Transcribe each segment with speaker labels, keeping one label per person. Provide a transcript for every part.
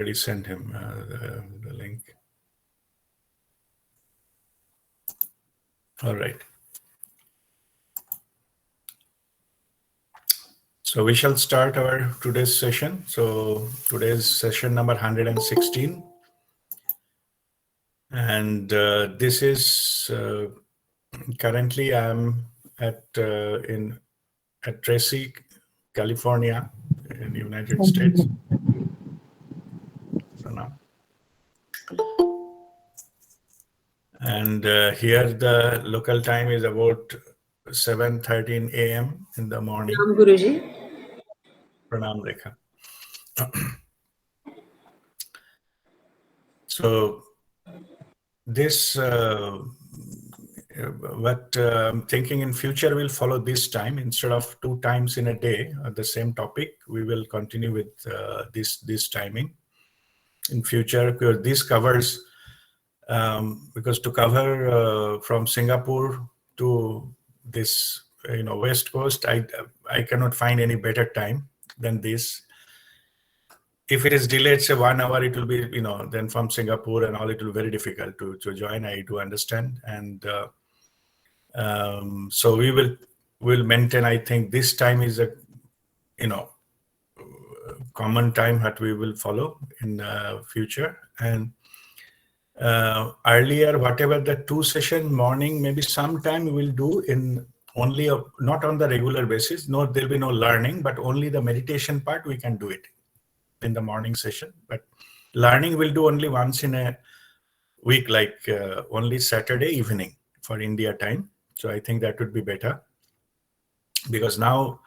Speaker 1: already sent him the link. All right. So we shall start our today's session. So today's session number 116. And this is currently I'm at Tracy, California, in the United States. And here the local time is about 7:13 a.m. in the morning.
Speaker 2: Pranam, Guruji.
Speaker 1: Pranam Rekha. So this, what I'm thinking in future will follow this time instead of 2 times in a day on the same topic. We will continue with this timing in future, because this covers because to cover from Singapore to this West Coast, I cannot find any better time than this. If it is delayed, say 1 hour, it will be, then from Singapore and all, it will be very difficult to join. I do understand. And so we'll maintain, I think this time is a, common time that we will follow in future. And earlier, whatever the 2 session morning, maybe sometime we will do in only, not on the regular basis. No, there'll be no learning, but only the meditation part, we can do it in the morning session. But learning we'll do only once in a week, like only Saturday evening for India time. So I think that would be better, because now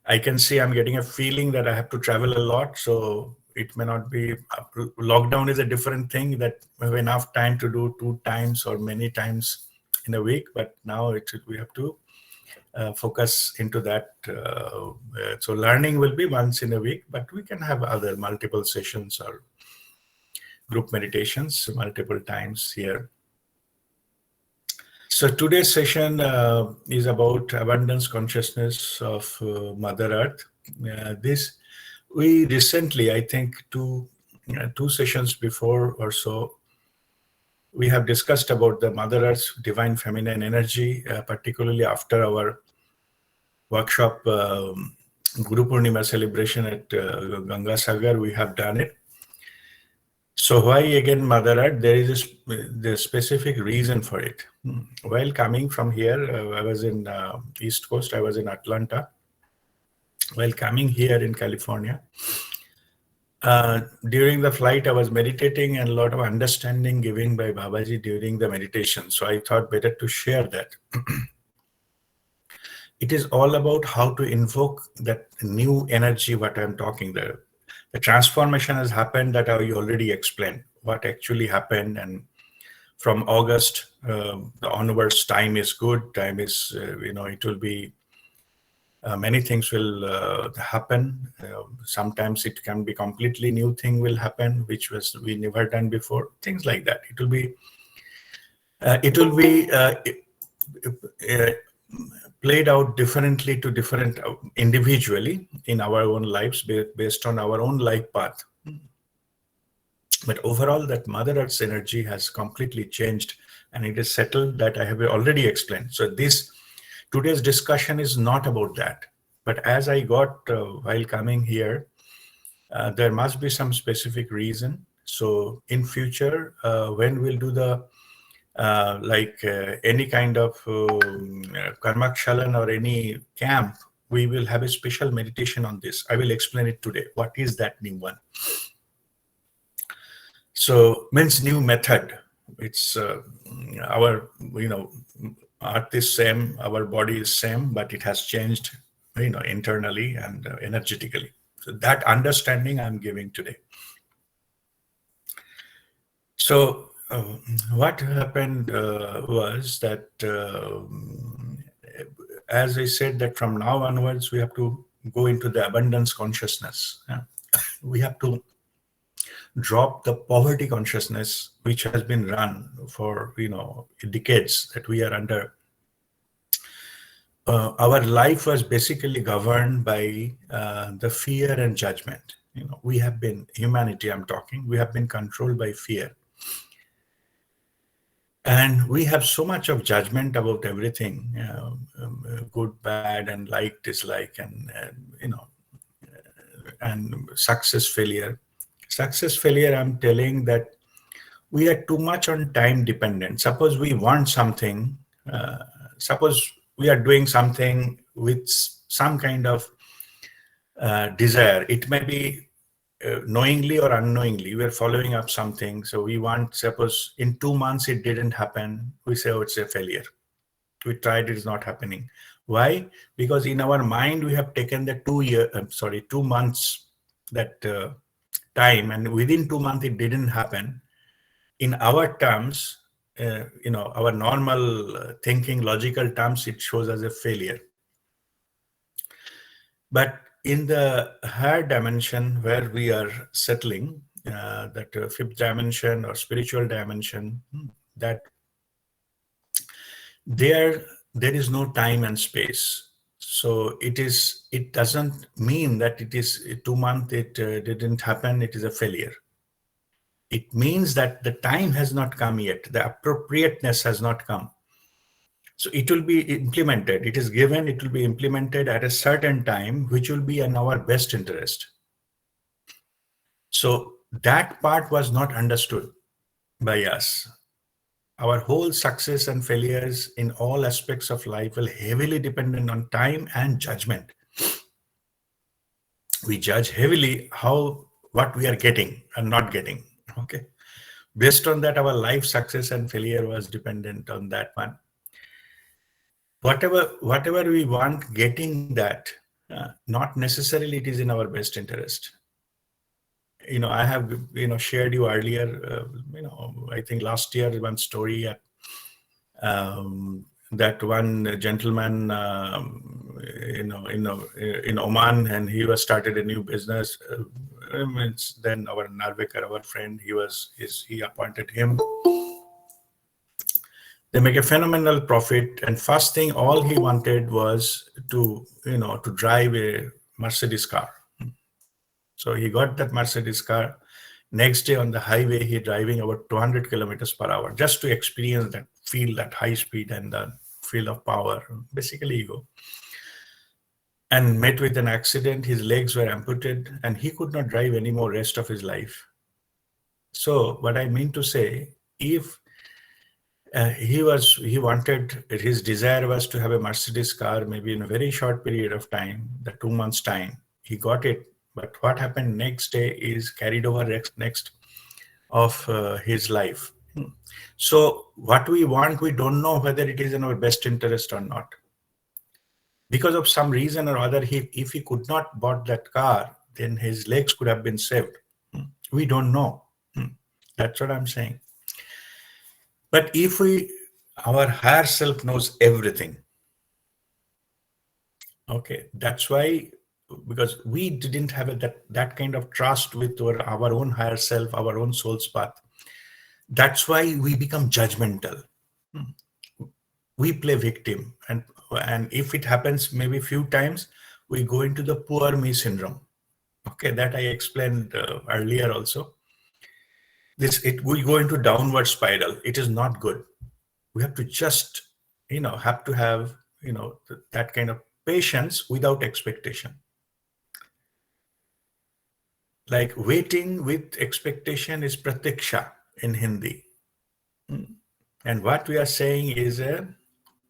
Speaker 1: I can see I'm getting a feeling that I have to travel a lot. So it may not be, lockdown is a different thing, that we have enough time to do 2 times or many times in a week. But now we have to focus into that. So learning will be once in a week, but we can have other multiple sessions or group meditations multiple times here. So today's session is about abundance consciousness of Mother Earth. We recently, I think 2 sessions before or so, we have discussed about the Mother Earth's divine feminine energy, particularly after our workshop, Guru Purnima celebration at Ganga Sagar, we have done it. So why again Mother Earth? There is the specific reason for it. While coming from here, I was in East Coast, I was in Atlanta. While coming here in California, during the flight, I was meditating, and a lot of understanding given by Babaji during the meditation. So I thought better to share that. It is all about how to invoke that new energy, what I'm talking there. The transformation has happened that I already explained what actually happened. And from August onwards, time is good. Time is, it will be, many things will happen. Sometimes it can be completely new thing will happen, which we never done before. Things like that. It will be played out differently to different individually in our own lives based on our own life path. But overall, that Mother Earth's energy has completely changed, and it is settled, that I have already explained. So today's discussion is not about that. But as I got while coming here, there must be some specific reason. So in future, when we'll do the any kind of karmakshalan or any camp, we will have a special meditation on this. I will explain it today. What is that new one? So means new method. It's our, earth is same, our body is same, but it has changed, internally and energetically. So that understanding I'm giving today. So what happened was that, as I said, that from now onwards, we have to go into the abundance consciousness. We have to drop the poverty consciousness, which has been run for, decades, that we are under. Our life was basically governed by the fear and judgment. we have been, humanity I'm talking, we have been controlled by fear. And we have so much of judgment about everything, good, bad, and like, dislike, and success, failure. Success, failure, I'm telling that we are too much on time dependent. Suppose we want something, suppose we are doing something with some kind of desire. It may be knowingly or unknowingly, we are following up something. So we want, suppose in 2 months it didn't happen, we say, oh, it's a failure. We tried, it is not happening. Why? Because in our mind we have taken the 2 months that time, and within 2 months it didn't happen. In our terms, our normal thinking, logical terms, it shows as a failure. But in the higher dimension where we are settling, that fifth dimension or spiritual dimension, that there is no time and space. So it doesn't mean that it is 2 months, it didn't happen, it is a failure. It means that the time has not come yet, the appropriateness has not come. So it will be implemented, it is given, it will be implemented at a certain time, which will be in our best interest. So that part was not understood by us. Our whole success and failures in all aspects of life will heavily depend on time and judgment. We judge heavily what we are getting and not getting. Okay. Based on that, our life success and failure was dependent on that one. Whatever we want, getting that, not necessarily it is in our best interest. I have, shared you earlier, I think last year, one story at that one gentleman, in Oman, and he was started a new business. Then our Narvekar, our friend, he appointed him. They make a phenomenal profit, and first thing, all he wanted was to drive a Mercedes car. So he got that Mercedes car. Next day on the highway, he driving about 200 kilometers per hour just to experience that, feel that high speed and the feel of power, basically ego. And met with an accident. His legs were amputated, and he could not drive anymore rest of his life. So what I mean to say, if his desire was to have a Mercedes car, maybe in a very short period of time, the 2 months time, he got it. But what happened next day is carried over next of his life. So what we want, we don't know whether it is in our best interest or not. Because of some reason or other, if he could not bought that car, then his legs could have been saved. We don't know. That's what I'm saying. But if our higher self knows everything, okay, that's why, because we didn't have that kind of trust with our own higher self, our own soul's path. That's why we become judgmental. We play victim, and if it happens maybe a few times, we go into the poor me syndrome. Okay, that I explained earlier also. We go into downward spiral. It is not good. We have to just, have to have, that kind of patience without expectation. Like waiting with expectation is pratiksha in Hindi. And what we are saying is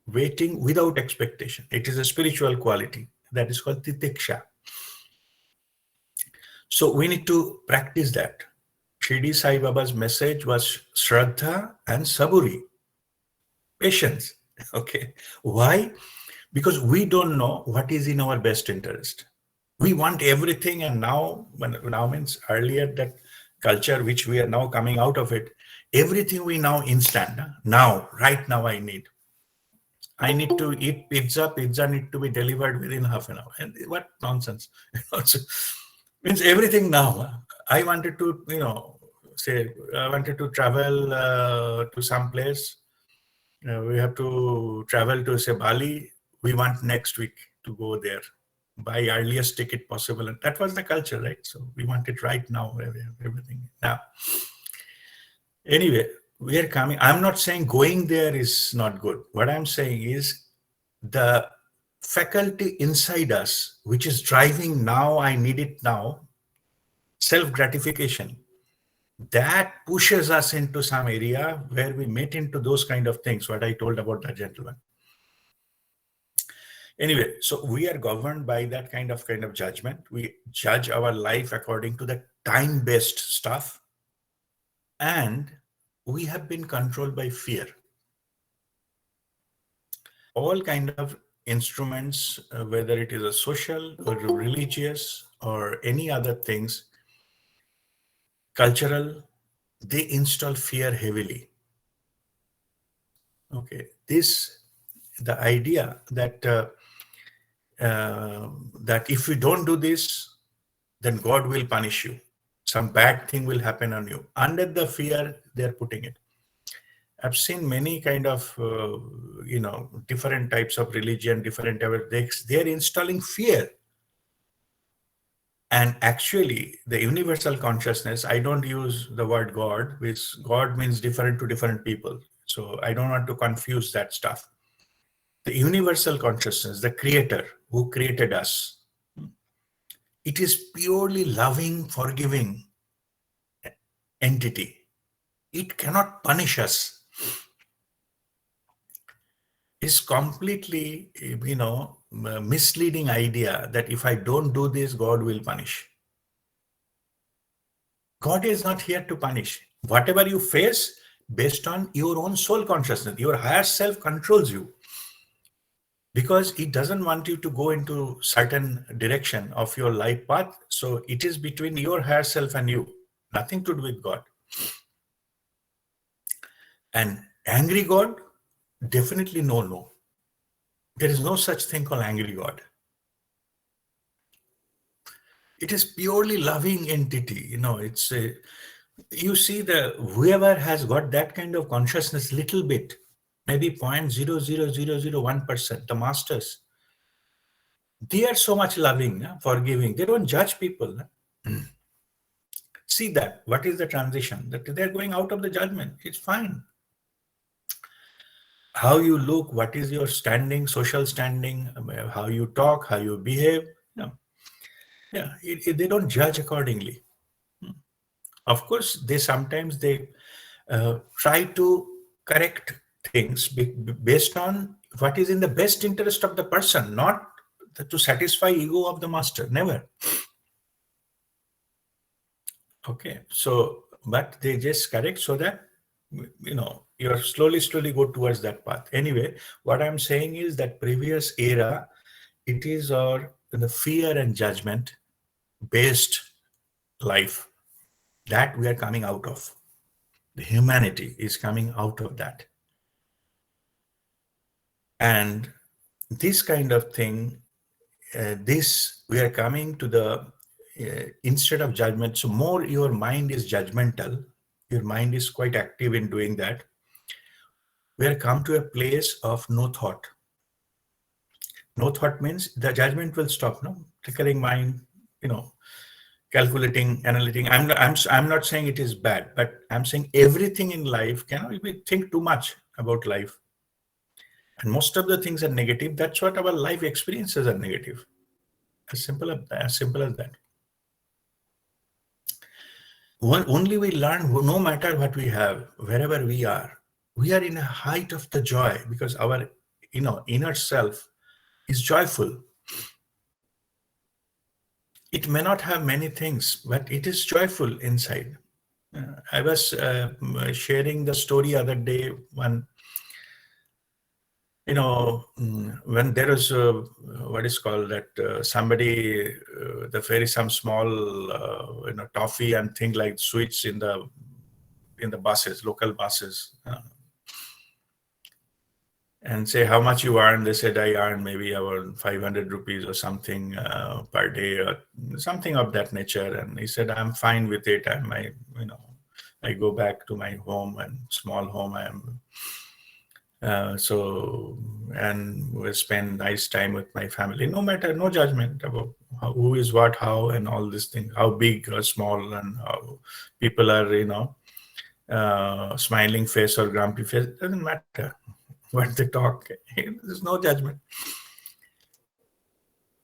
Speaker 1: waiting without expectation. It is a spiritual quality that is called titiksha. So we need to practice that. Shirdi Sai Baba's message was Shraddha and Saburi. Patience. Okay. Why? Because we don't know what is in our best interest. We want everything, and now means earlier that culture which we are now coming out of it, everything we now instant. Now, right now I need to eat pizza need to be delivered within half an hour. And what nonsense. Means everything now. I wanted to, I wanted to travel to some place. We have to travel to, say, Bali. We want next week to go there. buy earliest ticket possible. And that was the culture, right? So we want it right now, everything. Now, anyway, we are coming. I'm not saying going there is not good. What I'm saying is the faculty inside us, which is driving now, I need it now, self-gratification, that pushes us into some area where we meet into those kind of things, what I told about that gentleman. Anyway, so we are governed by that kind of judgment. We judge our life according to the time-based stuff, and we have been controlled by fear. All kind of instruments, whether it is a social or religious or any other things, cultural, they install fear heavily. Okay, the idea that that if you don't do this, then God will punish you. Some bad thing will happen on you. Under the fear, they're putting it. I've seen many kind of, different types of religion, different they're installing fear. And actually, the universal consciousness, I don't use the word God, which God means different to different people. So I don't want to confuse that stuff. The universal consciousness, the creator who created us, it is purely loving, forgiving entity. It cannot punish us. It's completely, misleading idea that if I don't do this, God will punish. God is not here to punish. Whatever you face, based on your own soul consciousness, your higher self controls you. Because it doesn't want you to go into certain direction of your life path. So it is between your higher self and you, nothing to do with God. And angry God, definitely no. There is no such thing called angry God. It is purely loving entity. It's you see whoever has got that kind of consciousness, little bit, maybe 0.00001%, the masters, they are so much loving, forgiving. They don't judge people. See that. What is the transition? That they're going out of the judgment. It's fine. How you look, what is your standing, social standing, how you talk, how you behave. They don't judge accordingly. Of course, they sometimes try to correct things based on what is in the best interest of the person, not to satisfy ego of the master. Never. Okay, so but they just correct so that you're slowly go towards that path. Anyway, what I'm saying is that previous era, it is the fear and judgment based life that we are coming out of. The humanity is coming out of that. And this kind of thing, we are coming to the, instead of judgment, so more your mind is judgmental, your mind is quite active in doing that. We are come to a place of no thought. No thought means the judgment will stop, no? Flickering mind, calculating, analyzing. I'm not saying it is bad, but I'm saying everything in life, we think too much about life. And most of the things are negative. That's what our life experiences are negative. As simple as that. Only we learn, no matter what we have, wherever we are in a height of the joy, because our inner self is joyful. It may not have many things, but it is joyful inside. I was sharing the story other day when when there is what is called that somebody there is some small toffee and thing like sweets in the buses, local buses, and say how much you earn. They said I earn maybe about 500 rupees or something per day or something of that nature. And he said I'm fine with it. I go back to my home and small home. And we spend nice time with my family. No matter, no judgment about who is what, how, and all these things, how big or small, and how people are, smiling face or grumpy face. Doesn't matter what they talk. There's no judgment.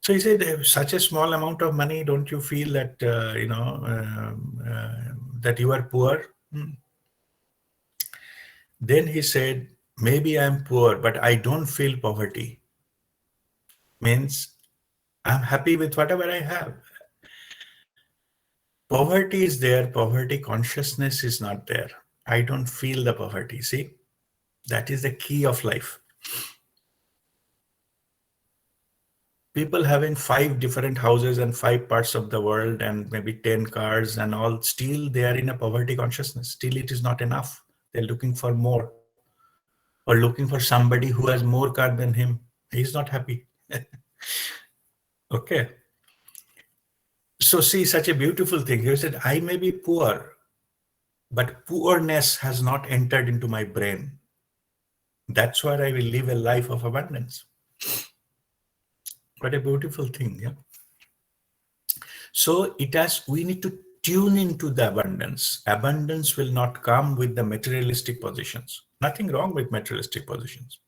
Speaker 1: So he said, such a small amount of money, don't you feel that, that you are poor? Then he said, maybe I'm poor, but I don't feel poverty. Means I'm happy with whatever I have. Poverty is there, poverty consciousness is not there. I don't feel the poverty. See, that is the key of life. People having 5 different houses and 5 parts of the world and maybe 10 cars and all, still they are in a poverty consciousness. Still it is not enough. They're looking for more, or looking for somebody who has more car than him. He's not happy. Okay. So see, such a beautiful thing. He said, I may be poor, but poorness has not entered into my brain. That's why I will live a life of abundance. What a beautiful thing, yeah. So we need to tune into the abundance. Abundance will not come with the materialistic positions. Nothing wrong with materialistic positions.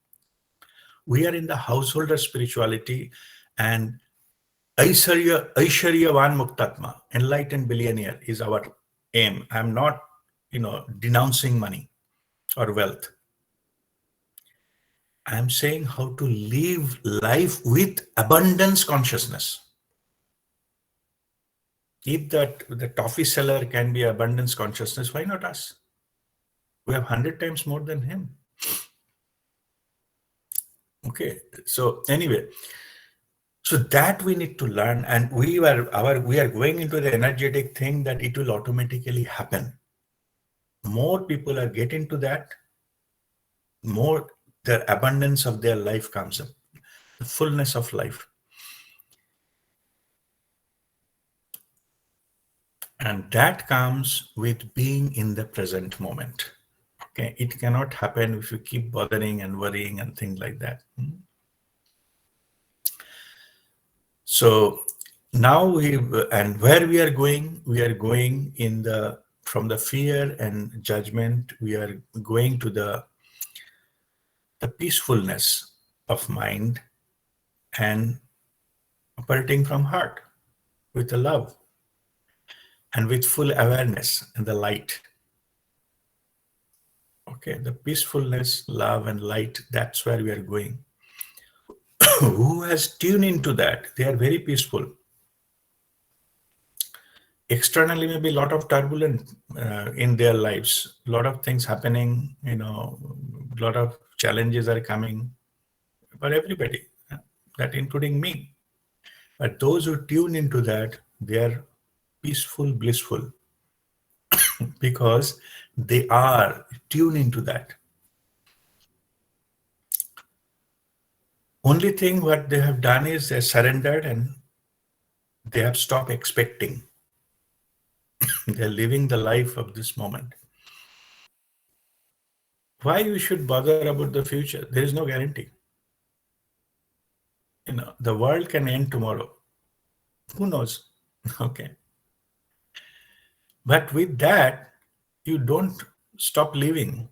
Speaker 1: We are in the householder spirituality, and Aishwaryavan Muktatma, enlightened billionaire, is our aim. I'm not, denouncing money or wealth. I'm saying how to live life with abundance consciousness. If the toffee seller can be abundance consciousness, why not us? We have 100 times more than him. Okay, so anyway, so that we need to learn, and we are going into the energetic thing that it will automatically happen. More people are getting to that, more the abundance of their life comes up, the fullness of life. And that comes with being in the present moment. Okay, it cannot happen if you keep bothering and worrying and things like that. So now where we are going from the fear and judgment, we are going to the peacefulness of mind and operating from heart with the love and with full awareness and the light. Okay, the peacefulness, love, and light, that's where we are going. Who has tuned into that? They are very peaceful. Externally, maybe a lot of turbulence in their lives, a lot of things happening, a lot of challenges are coming for everybody, that including me. But those who tune into that, they are peaceful, blissful, because they are tuned into that. Only thing what they have done is they surrendered and they have stopped expecting. They're living the life of this moment. Why you should bother about the future? There is no guarantee. The world can end tomorrow. Who knows? Okay. But with that, you don't stop living.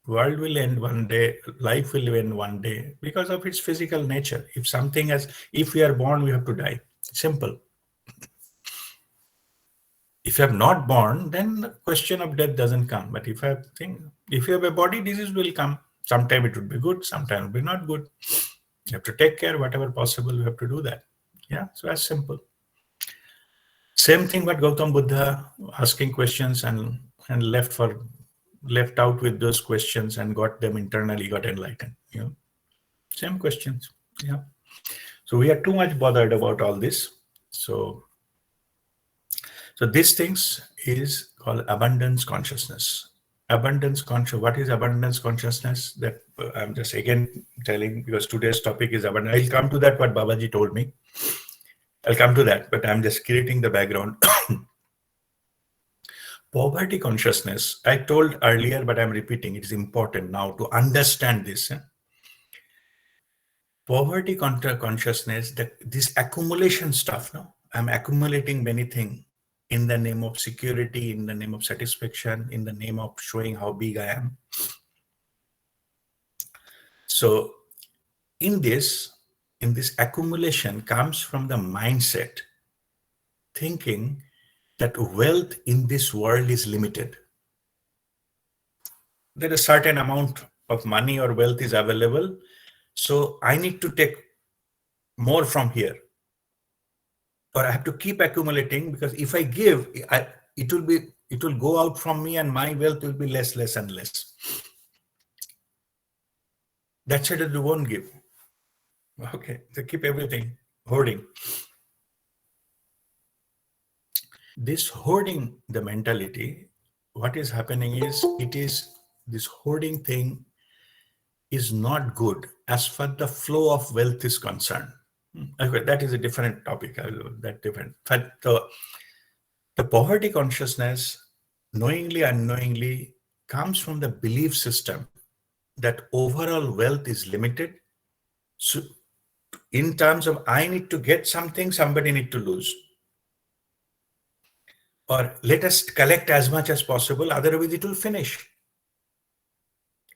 Speaker 1: World will end one day, life will end one day because of its physical nature. If we are born, we have to die. Simple. If you have not born, then the question of death doesn't come. But if you have a body, disease will come. Sometime it would be good, sometime it will be not good. You have to take care, whatever possible, you have to do that. Yeah, so that's simple. Same thing what Gautam Buddha asking questions and left out with those questions and got them internally, got enlightened. Same questions. Yeah. So we are too much bothered about all this. So these things is called abundance consciousness. What is abundance consciousness? That I'm just again telling, because today's topic is abundance. I'll come to that, what Babaji told me. I'll come to that, but I'm just creating the background. Poverty consciousness, I told earlier, but I'm repeating, it is important now to understand this. Poverty consciousness, this accumulation stuff, no? I'm accumulating many things in the name of security, in the name of satisfaction, in the name of showing how big I am. So in this accumulation comes from the mindset, thinking that wealth in this world is limited. There is a certain amount of money or wealth is available, so I need to take more from here, or I have to keep accumulating, because if I give, it will go out from me and my wealth will be less and less. That's why they won't give. Okay, they keep everything hoarding. This hoarding, the mentality, what is happening is, this hoarding thing is not good as far the flow of wealth is concerned. Okay, that is a different topic. That different. But the poverty consciousness, knowingly, unknowingly, comes from the belief system that overall wealth is limited. So in terms of I need to get something, somebody need to lose. Or let us collect as much as possible, otherwise it will finish.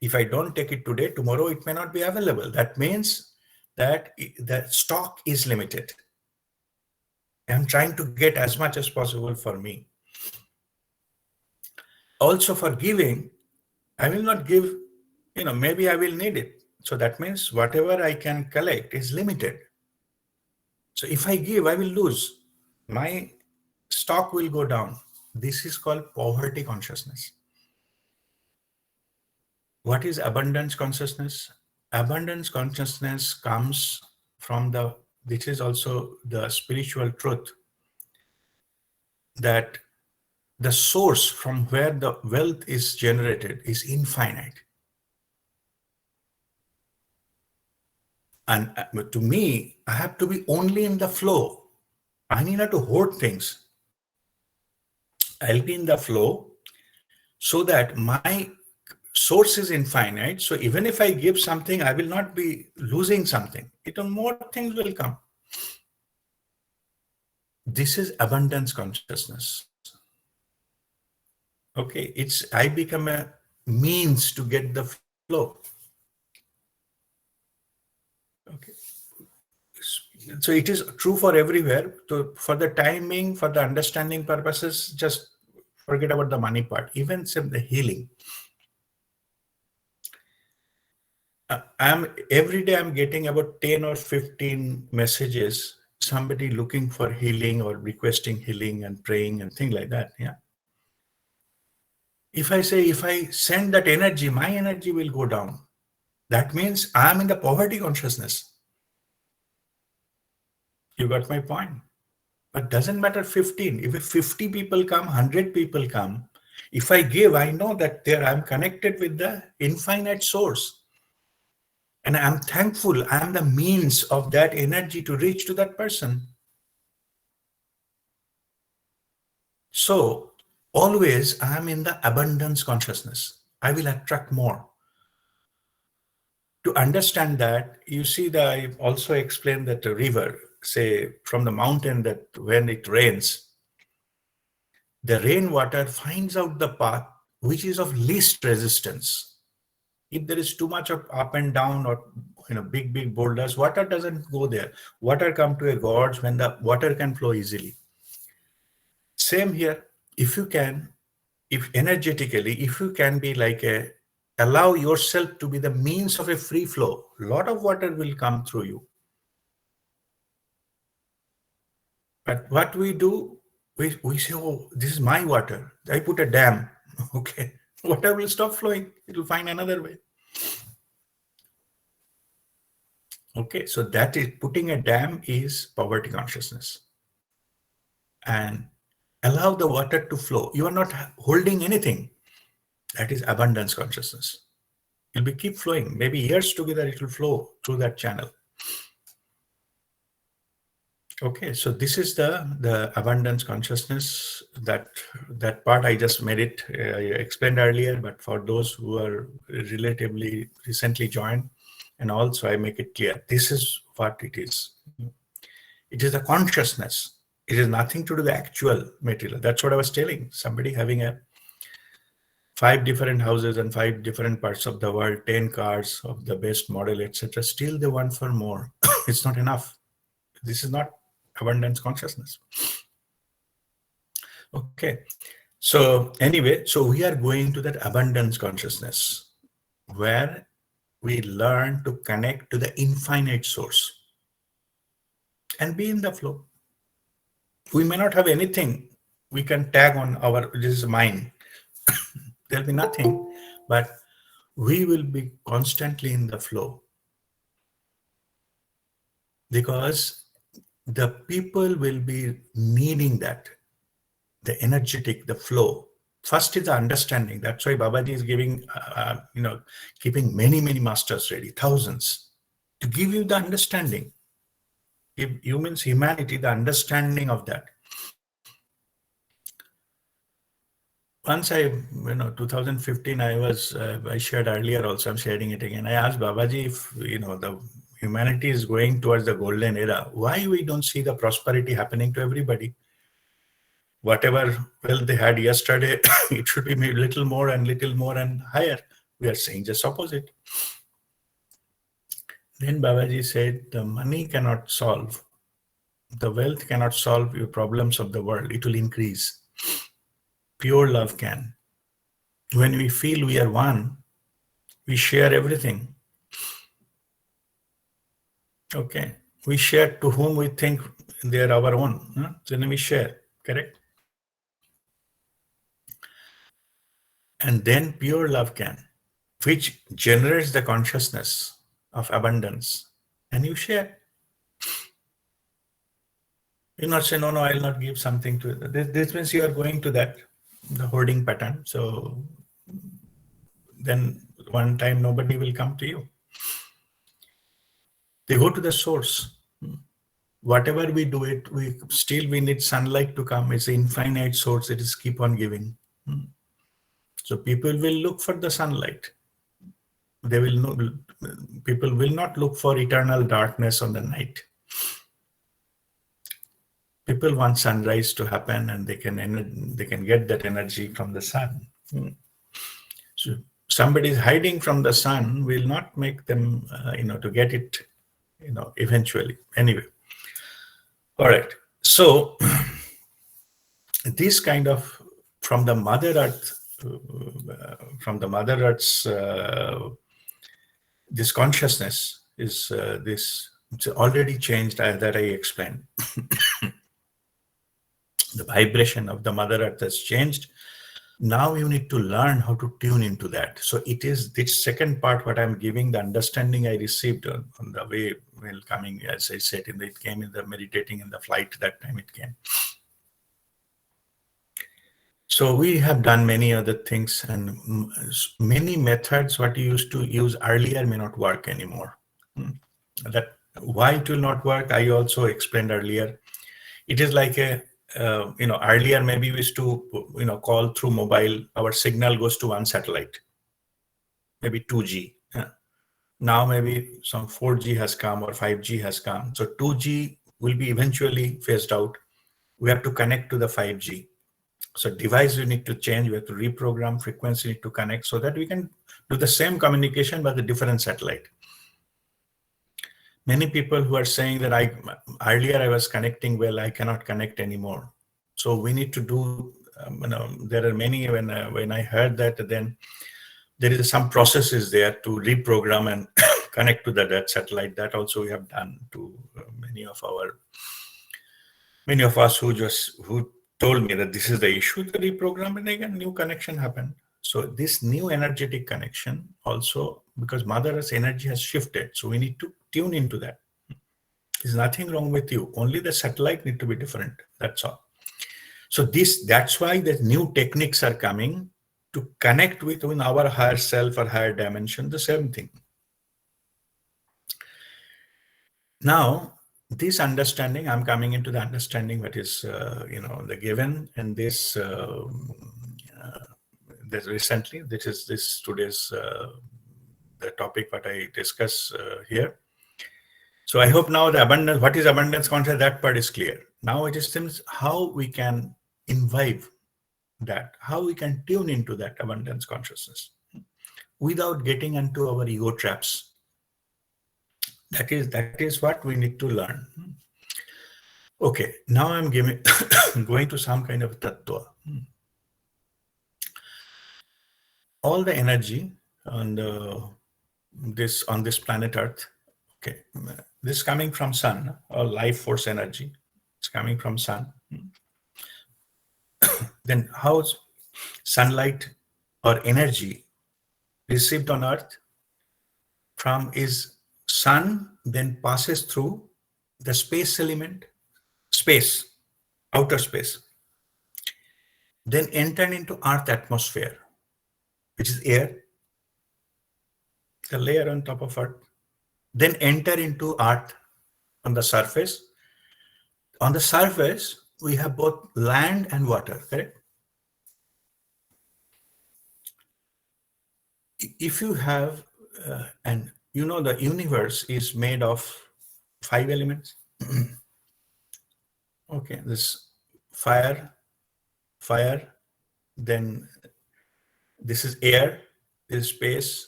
Speaker 1: If I don't take it today, tomorrow it may not be available. That means that the stock is limited. I'm trying to get as much as possible for me. Also for giving, I will not give, maybe I will need it. So that means whatever I can collect is limited. So if I give, I will lose. My stock will go down. This is called poverty consciousness. What is abundance consciousness? Abundance consciousness comes from this is also the spiritual truth, that the source from where the wealth is generated is infinite. And to me, I have to be only in the flow. I need not to hoard things. I'll be in the flow so that my source is infinite. So even if I give something, I will not be losing something. More things will come. This is abundance consciousness. Okay, I become a means to get the flow. Okay. So it is true for everywhere. So for the timing, for the understanding purposes, just forget about the money part. Even the healing. Every day I'm getting about 10 or 15 messages, somebody looking for healing or requesting healing and praying and things like that. Yeah. If I send that energy, my energy will go down. That means I'm in the poverty consciousness. You got my point? But doesn't matter 15. If 50 people come, 100 people come, if I give, I know that I'm connected with the infinite source. And I'm thankful I'm the means of that energy to reach to that person. So always I'm in the abundance consciousness. I will attract more. To understand that, you see I also explained that the river, say from the mountain, that when it rains, the rainwater finds out the path which is of least resistance. If there is too much of up and down or big boulders, water doesn't go there. Water come to a gorge when the water can flow easily. Same here. If energetically, if you can be allow yourself to be the means of a free flow, a lot of water will come through you. But what we do, we say, oh, this is my water. I put a dam. Okay. Water will stop flowing. It will find another way. Okay. So that is putting a dam is poverty consciousness. And allow the water to flow. You are not holding anything. That is abundance consciousness. It will keep flowing. Maybe years together, it will flow through that channel. Okay, so this is the abundance consciousness. That part I just made it. I explained earlier, but for those who are relatively recently joined, and also I make it clear. This is what it is. It is the consciousness. It is nothing to do with the actual material. That's what I was telling somebody having a 5 different houses and 5 different parts of the world, 10 cars of the best model, etc. Still they want for more. It's not enough. This is not abundance consciousness. Okay. So anyway, so we are going to that abundance consciousness where we learn to connect to the infinite source and be in the flow. We may not have anything we can tag on our, this is mine. There'll be nothing, but we will be constantly in the flow because the people will be needing that, the energetic, the flow. First is the understanding. That's why Babaji is giving, keeping many, many masters ready, thousands, to give you the understanding. If humans, humanity, the understanding of that. Once 2015, I shared earlier also, I'm sharing it again. I asked Babaji if, the humanity is going towards the golden era, why we don't see the prosperity happening to everybody? Whatever wealth they had yesterday, it should be made little more and higher. We are saying just opposite. Then Babaji said, the money cannot solve, the wealth cannot solve your problems of the world. It will increase. Pure love can. When we feel we are one, we share everything. Okay. We share to whom we think they are our own. Then we share, correct? And then pure love can, which generates the consciousness of abundance. And you share. You not say, no, I'll not give something to it. This means you are going to that, the hoarding pattern. So then one time nobody will come to you. They go to the source. Whatever we do it, we need sunlight to come. It's an infinite source. It is keep on giving. So people will look for the sunlight. People will not look for eternal darkness on the night. People want sunrise to happen, and they can get that energy from the sun. So somebody is hiding from the sun will not make them, to get it, eventually. Anyway, all right. So this kind of from the Mother Earth, this consciousness is it's already changed that I explained. The vibration of the Mother Earth has changed. Now you need to learn how to tune into that. So it is this second part what I'm giving, the understanding I received on the way while coming, as I said, it came in the meditating in the flight, that time it came. So we have done many other things, and many methods what you used to use earlier may not work anymore. That why it will not work, I also explained earlier. It is like earlier maybe we used to, call through mobile, our signal goes to one satellite, maybe 2G. Now maybe some 4G has come or 5G has come. So 2G will be eventually phased out. We have to connect to the 5G. So device you need to change, we have to reprogram, frequency need to connect so that we can do the same communication but the different satellite. Many people who are saying that earlier I was connecting well, I cannot connect anymore. So we need to do, there are many, when I heard that, then there is some processes there to reprogram and connect to that satellite. That also we have done to many of us who told me that this is the issue, the reprogram, and again new connection happened. So this new energetic connection also, because Mother Earth's energy has shifted, so we need to tune into that. There's nothing wrong with you, only the satellite need to be different, that's all. So that's why the new techniques are coming to connect with our higher self or higher dimension, the same thing. Now, this understanding, I'm coming into the understanding that is, the given in this, this recently, this is this today's, the topic that I discuss here. So I hope now the abundance, what is abundance consciousness, that part is clear. Now it is seems how we can imbibe that, how we can tune into that abundance consciousness without getting into our ego traps. That is what we need to learn. Okay, now I'm giving going to some kind of tattva. All the energy on this planet Earth, okay, this is coming from sun, or life force energy. It's coming from sun. Then how sunlight or energy received on Earth from is sun, then passes through the space element, space, outer space, then enter into Earth atmosphere, which is air, the layer on top of Earth, then enter into Earth on the surface. On the surface, we have both land and water, correct? If you have, and you know the universe is made of 5 elements. Okay, this fire, then this is air, this is space,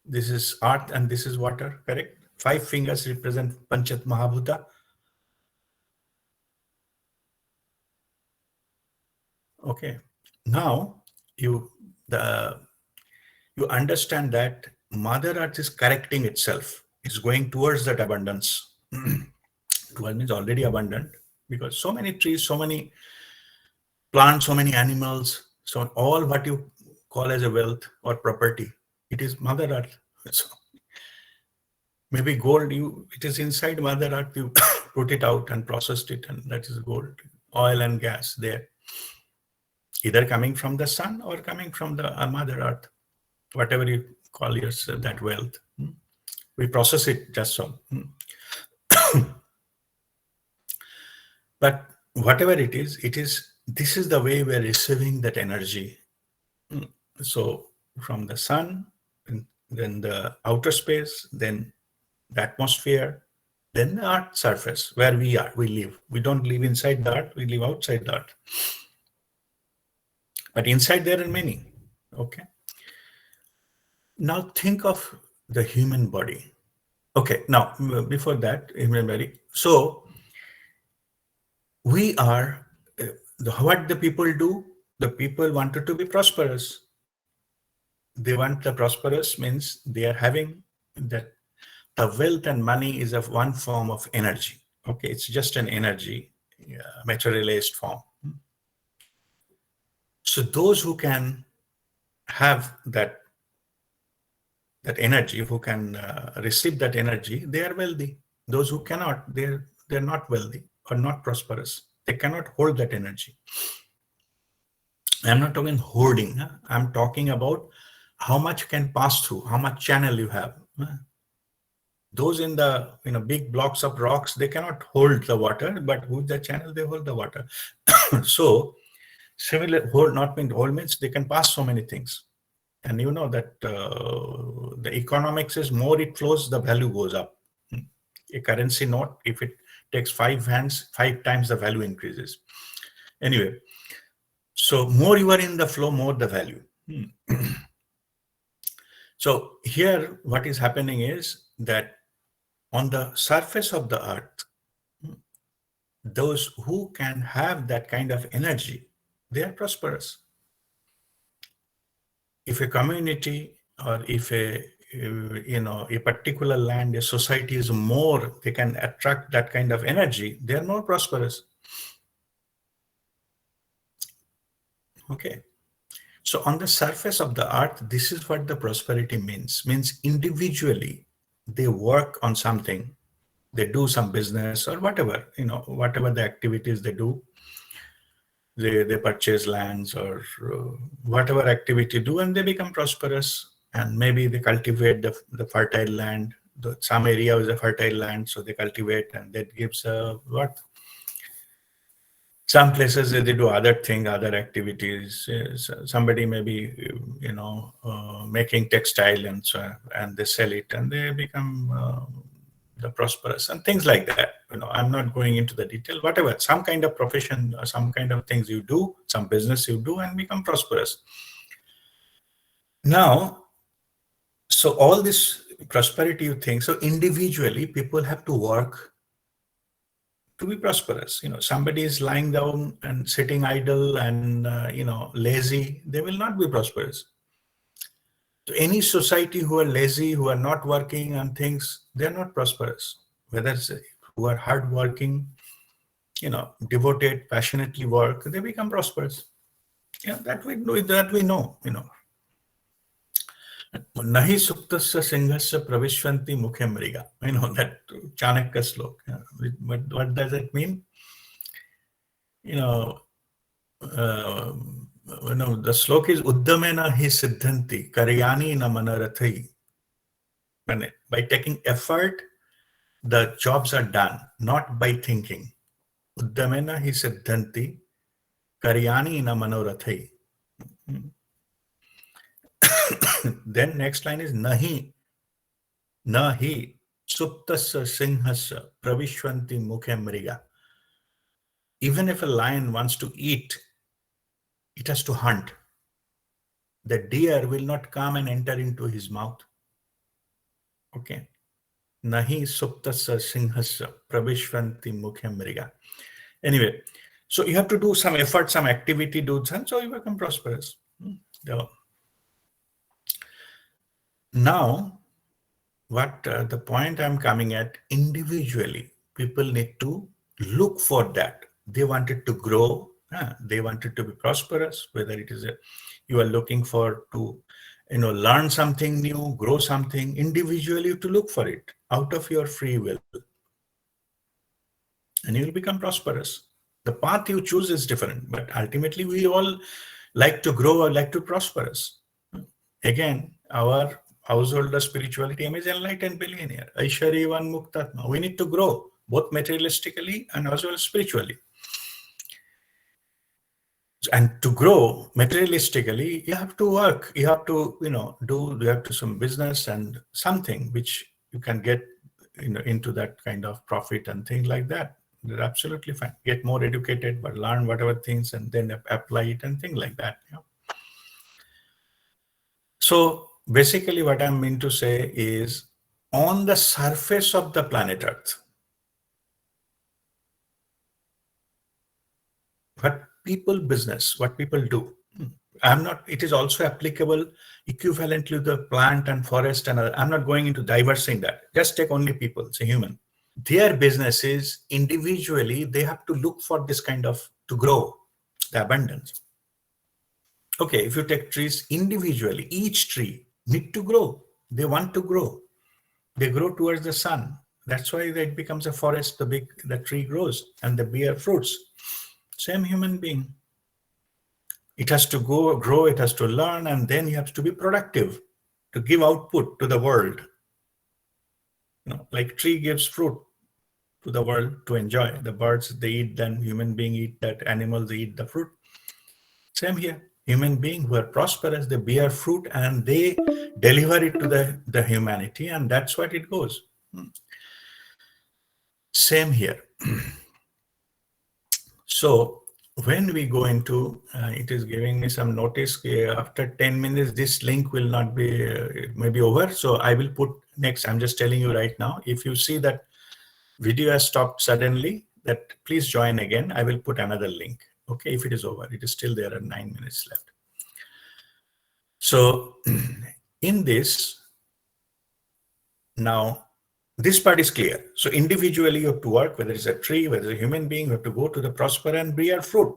Speaker 1: this is earth, and this is water, correct? 5 fingers represent Panchat Mahabhuta. Okay, now you understand that Mother Earth is correcting itself. It's going towards that abundance. Towards means already abundant, because so many trees, so many plants, so many animals, so all what you call as a wealth or property, it is Mother Earth. So maybe gold, it is inside Mother Earth, you put it out and processed it, and that is gold. Oil and gas there, either coming from the sun or coming from the Mother Earth, whatever you call yourself, that wealth. We process it just so. But whatever it is, this is the way we're receiving that energy. So from the sun, then the outer space, then the atmosphere, then the earth surface where we live. We don't live inside the earth, we live outside the earth. But inside there are many. Okay. Now think of the human body. Okay, now before that, human body. So we are, what the people do, the people wanted to be prosperous. They want the prosperous means they are having that the wealth and money is of one form of energy. Okay, it's just an energy, materialized form. So those who can have that energy, who can receive that energy, they are wealthy. Those who cannot, they're not wealthy or not prosperous. They cannot hold that energy. I'm not talking hoarding. I'm talking about how much can pass through, how much channel you have. Those in the big blocks of rocks, they cannot hold the water, but with the channel, they hold the water. So similar, hold means they can pass so many things. And you know that the economics is more it flows, the value goes up. A currency note, if it takes 5 hands, 5 times the value increases. Anyway, so more you are in the flow, more the value. So here, what is happening is that on the surface of the earth, those who can have that kind of energy, they are prosperous. If a community or if a particular land, a society is more, they can attract that kind of energy, they are more prosperous. Okay. So on the surface of the earth, this is what the prosperity means individually, they work on something, they do some business or whatever, whatever the activities they do, they purchase lands or whatever activity do, and they become prosperous, and maybe they cultivate the fertile land, some area is a fertile land, so they cultivate, and that gives what? Some places they do other thing, other activities. Somebody may be, making textile and so, and they sell it, and they become the prosperous and things like that. I'm not going into the detail. Whatever, some kind of profession, or some kind of things you do, some business you do, and become prosperous. Now, so all this prosperity you think. So individually, people have to work to be prosperous. Somebody is lying down and sitting idle and lazy, they will not be prosperous. So any society who are lazy, who are not working on things, they're not prosperous. Whether it's who are hardworking, devoted, passionately work, they become prosperous. That we know. Nahi suktasya singhasya pravishvanti mukhe mriga. That Chanakya slok. What does it mean? The slok is uddamena hi siddhanti karyani na manarathi. By taking effort, the jobs are done, not by thinking. Uddamena hi siddhanti karyani na manorathi. Then next line is nahi suptasya singhasya pravishvanti mukhe mriga. Even if a lion wants to eat, it has to hunt. The deer will not come and enter into his mouth. Okay. Nahi suptasya singhasya pravishvanti mukhe mriga. Anyway, so you have to do some effort, some activity, do some, so you become prosperous. Now, what the point I'm coming at, individually, people need to look for that. They wanted to grow. They wanted to be prosperous, whether it is you are looking for to learn something new, grow something. Individually, you have to look for it out of your free will. And you will become prosperous. The path you choose is different, but ultimately we all like to grow or like to prosperous. Again, our householder spirituality aim is enlightened billionaire. Aishwaryavan Muktatma. We need to grow, both materialistically and as well as spiritually. And to grow materialistically, you have to work. You have to, do some business and something which you can get, into that kind of profit and things like that. They're absolutely fine. Get more educated, but learn whatever things and then apply it and things like that. So basically what I mean to say is, on the surface of the planet Earth, what people do, it is also applicable equivalent to the plant and forest and other. I'm not going into diversing that. Just take only people, say human. Their business is individually, they have to look for this kind of, to grow the abundance. Okay, if you take trees individually, each tree need to grow. They want to grow. They grow towards the sun. That's why it becomes a forest, the tree grows and they bear fruits. Same human being. It has to grow, it has to learn, and then you have to be productive to give output to the world. Like tree gives fruit to the world to enjoy. The birds, they eat, then human being eat that, animals, they eat the fruit. Same here. Human beings who are prosperous, they bear fruit and they deliver it to the humanity, and that's what it goes. Same here. So when we go into, it is giving me some notice, after 10 minutes, this link will not be, maybe over. So I will put next, I'm just telling you right now, if you see that video has stopped suddenly, that please join again. I will put another link. Okay, if it is over, it is still there at 9 minutes left. So in this, now this part is clear. So individually you have to work, whether it's a tree, whether it's a human being, you have to go to the prosper and bear fruit.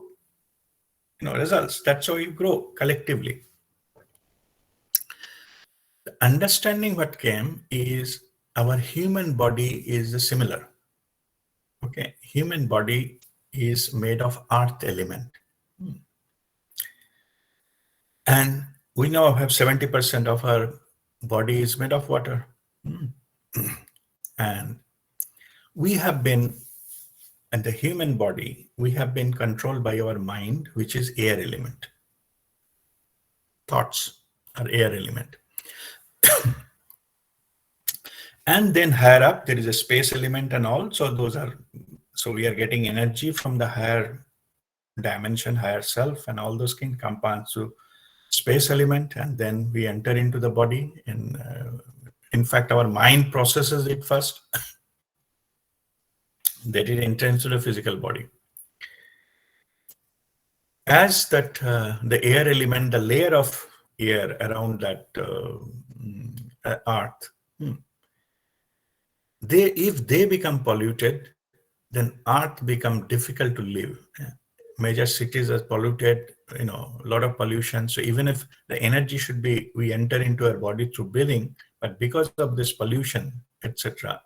Speaker 1: Results. That's how you grow collectively. The understanding what came is our human body is similar. Okay, human body is made of earth element. And we now have 70% of our body is made of water. And we have been, and the human body, we have been controlled by our mind, which is air element. Thoughts are air element. And then higher up, there is a space element and all. So we are getting energy from the higher dimension, higher self, and all those things compounds to space element. And then we enter into the body. And in fact, our mind processes it first. That it enters into the physical body. As that the air element, the layer of air around that earth, if they become polluted, then earth become difficult to live. Major cities are polluted, a lot of pollution. So even if the energy should be, we enter into our body through breathing, but because of this pollution, etc.,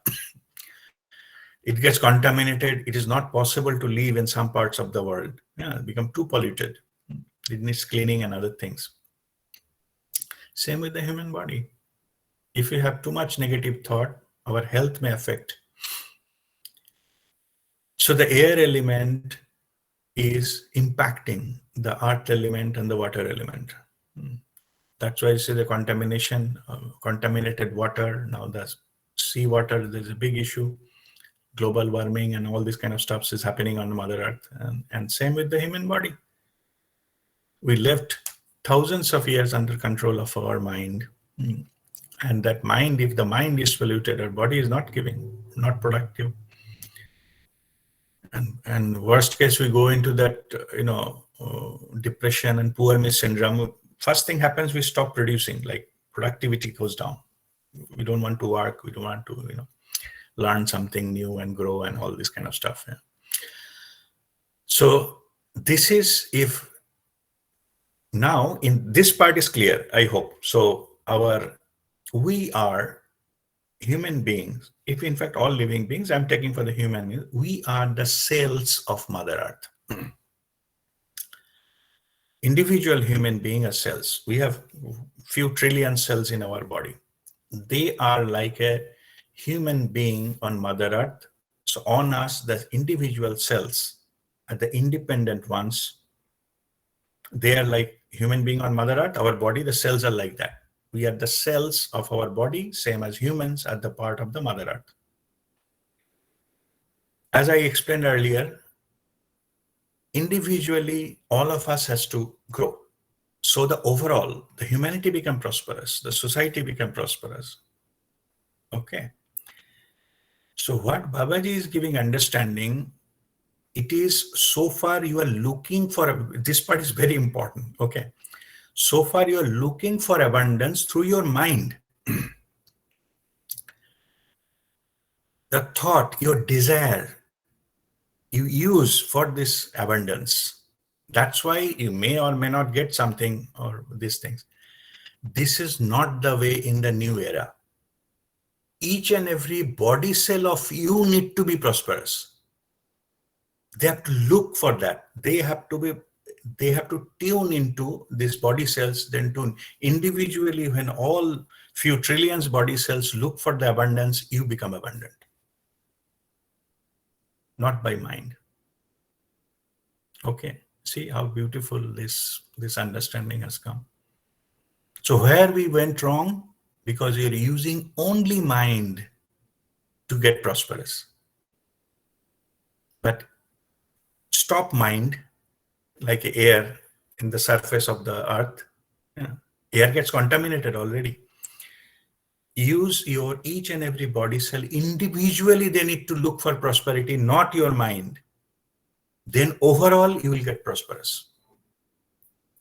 Speaker 1: it gets contaminated. It is not possible to live in some parts of the world. It become too polluted. It needs cleaning and other things. Same with the human body. If we have too much negative thought, our health may affect. So the air element is impacting the earth element and the water element. That's why I say the contamination, contaminated water. Now the sea water, there's a big issue. Global warming and all this kind of stuff is happening on Mother Earth. And same with the human body. We lived thousands of years under control of our mind. And that mind, if the mind is polluted, our body is not productive. And worst case, we go into that, depression and poor me syndrome. First thing happens, we stop producing, like productivity goes down. We don't want to work. We don't want to, learn something new and grow and all this kind of stuff. Yeah. So this is, if now in this part is clear, I hope. So we are human beings. If in fact all living beings, I'm taking for the human, we are the cells of Mother Earth. Individual human being are cells. We have few trillion cells in our body. They are like a human being on Mother Earth. So on us, the individual cells are the independent ones. They are like human being on Mother Earth. Our body, the cells are like that. We are the cells of our body, same as humans are the part of the Mother Earth. As I explained earlier, individually, all of us has to grow. So the overall, the humanity become prosperous, the society become prosperous. Okay. So what Babaji is giving understanding, it is so far you are looking for, this part is very important. Okay. So far you are looking for abundance through your mind. The thought, your desire, you use for this abundance. That's why you may or may not get something or these things. This is not the way in the new era. Each and every body cell of you need to be prosperous. They have to look for that. They have to tune into these body cells, then tune individually. When all few trillions body cells look for the abundance, you become abundant. Not by mind. Okay, see how beautiful this understanding has come. So where we went wrong, because you're using only mind to get prosperous. But stop mind, like air in the surface of the earth. Yeah. Air gets contaminated already. Use your each and every body cell individually. They need to look for prosperity, not your mind. Then overall, you will get prosperous.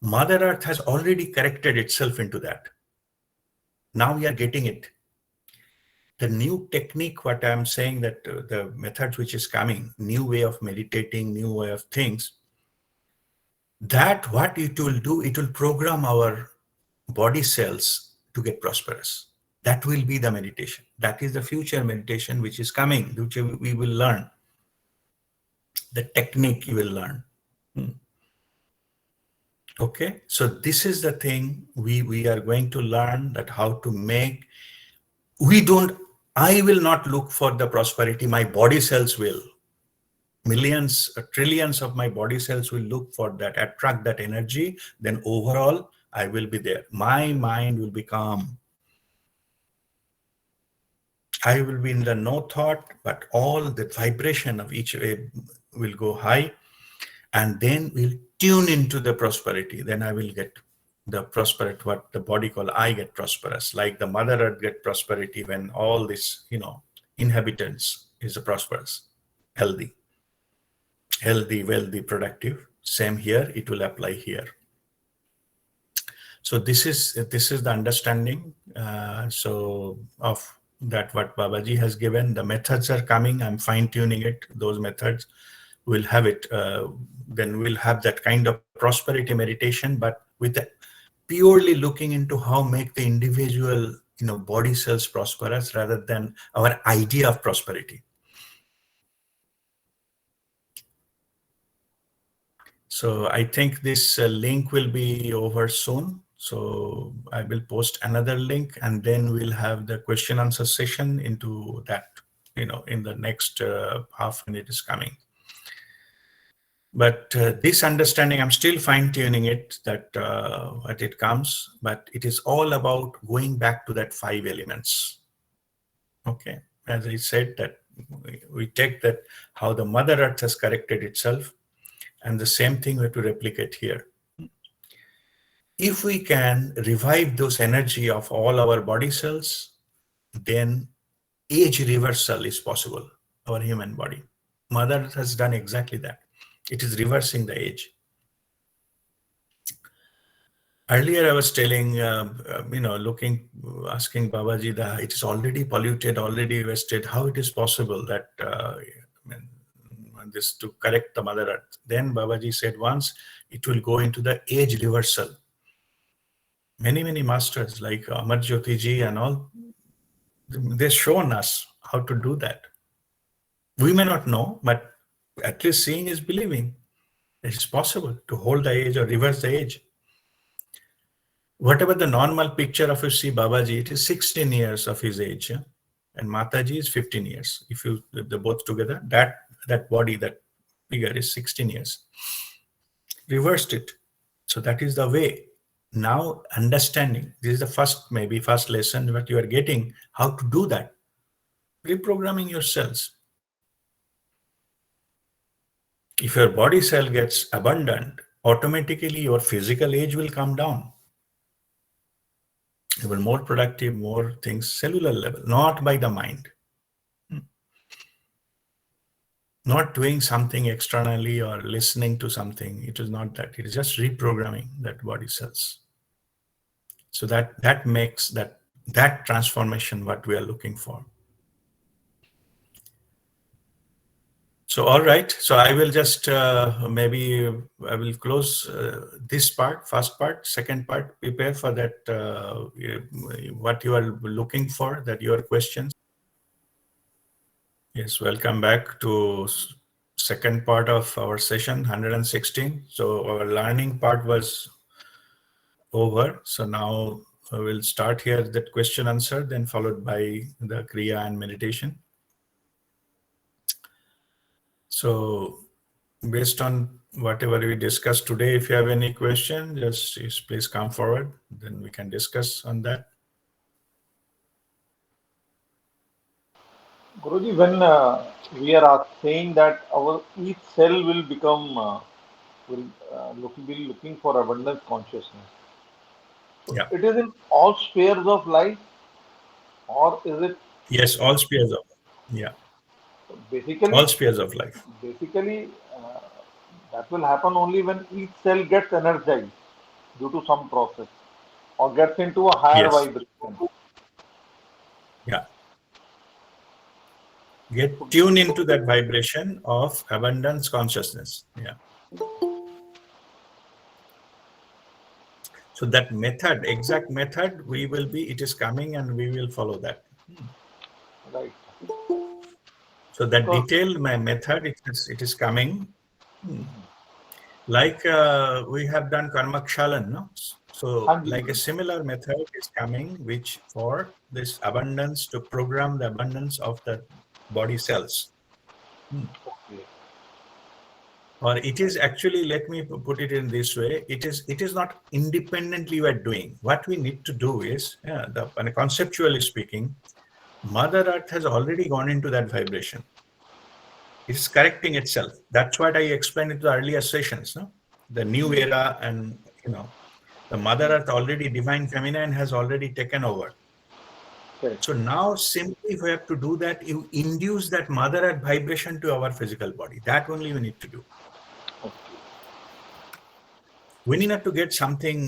Speaker 1: Mother Earth has already corrected itself into that. Now we are getting it. The new technique, what I'm saying, that the method which is coming, new way of meditating, new way of things, that what it will do, it will program our body cells to get prosperous. That will be the meditation. That is the future meditation which is coming, which we will learn. The technique you will learn. Okay, so this is the thing we are going to learn, that how to make. We don't I will not look for the prosperity, my body cells will. Millions, trillions of my body cells will look for that, attract that energy, then overall I will be there. My mind will be calm. I will be in the no thought, but all the vibration of each wave will go high, and then we'll tune into the prosperity. Then I will get the prosperity, what the body call, I get prosperous, like the Mother Earth get prosperity when all this, inhabitants is prosperous, healthy, wealthy, productive. Same here, it will apply here. So this is the understanding. So of that, what Babaji has given, the methods are coming. I'm fine tuning it. Those methods will have it. Then we'll have that kind of prosperity meditation, but with purely looking into how make the individual, body cells prosperous rather than our idea of prosperity. So I think this link will be over soon. So I will post another link, and then we'll have the question answer session into that, in the next half minute is coming. But this understanding, I'm still fine tuning it, that what it comes, but it is all about going back to that 5 elements. Okay, as I said, that we take that how the Mother Earth has corrected itself, and the same thing we have to replicate here. If we can revive those energy of all our body cells, then age reversal is possible, our human body. Mother Earth has done exactly that. It is reversing the age. Earlier I was telling, asking Babaji that it is already polluted, already wasted. How it is possible that this to correct the Mother Earth? Then Babaji said once it will go into the age reversal. Many masters like Amar Jyoti ji and all, they've shown us how to do that. We may not know, but at least seeing is believing. It is possible to hold the age or reverse the age. Whatever the normal picture of you see Babaji, it is 16 years of his age, and Mataji is 15 years. If you the both together, that body, that figure is 16 years. Reversed it. So that is the way. Now understanding, this is the first lesson what you are getting, how to do that. Reprogramming your cells. If your body cell gets abundant, automatically your physical age will come down. You will be more productive, more things, cellular level, not by the mind. Not doing something externally or listening to something. It is not that. It is just reprogramming that body cells. So that makes that transformation what we are looking for. So all right. So I will just maybe I will close this part, first part, second part. Prepare for that. What you are looking for, that your questions. Yes, welcome back to second part of our session 116. So our learning part was over. So now I will start here that question answer, then followed by the Kriya and meditation. So based on whatever we discussed today, if you have any question, just please come forward, then we can discuss on that.
Speaker 2: Guruji, when we are saying that our each cell will become be looking for abundance consciousness, so
Speaker 1: Yeah.
Speaker 2: it is in all spheres of life, or is it
Speaker 1: Yes, all spheres of, yeah, all
Speaker 2: basically
Speaker 1: spheres of life.
Speaker 2: basically uh, that will happen only when each cell gets energized due to some process or gets into a higher
Speaker 1: Yes.
Speaker 2: vibration.
Speaker 1: Yeah. Get
Speaker 2: So,
Speaker 1: tuned into that vibration of abundance consciousness. Yeah. So that method, exact method, it is coming and we will follow that.
Speaker 2: right,
Speaker 1: So that
Speaker 2: because
Speaker 1: detailed method, it is coming. Like we have done karma kshalan, no? So
Speaker 2: हाँ जी
Speaker 1: like a similar method is coming, which for this abundance, to program the abundance of the body cells.
Speaker 2: okay
Speaker 1: Or it is actually, let me put it in this way, it is not independently we're doing. What we need to do is, and conceptually speaking, Mother Earth has already gone into that vibration. It is correcting itself. That's what I explained in the earlier sessions. No? The new era, and the Mother Earth already, divine feminine has already taken over.
Speaker 2: correct
Speaker 1: So now simply we have to do that, you induce that Mother Earth vibration to our physical body. That only we need to do.
Speaker 2: okay
Speaker 1: We need not to get something,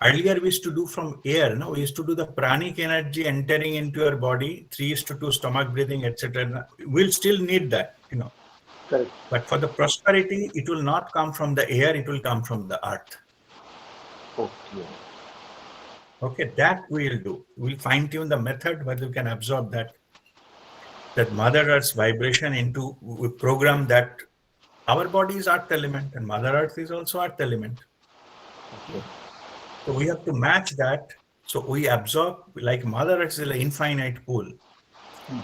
Speaker 1: earlier we used to do from air. No, we used to do the pranic energy entering into your body, 3:2 stomach breathing, etc. We'll still need that,
Speaker 2: correct
Speaker 1: but for the prosperity, it will not come from the air, it will come from the earth.
Speaker 2: okay
Speaker 1: Okay, that we'll do. We'll fine tune the method where you can absorb that Mother Earth's vibration into, we program that our body is earth element and Mother Earth is also earth element.
Speaker 2: okay
Speaker 1: So we have to match that. So we absorb, like Mother Earth is an infinite pool.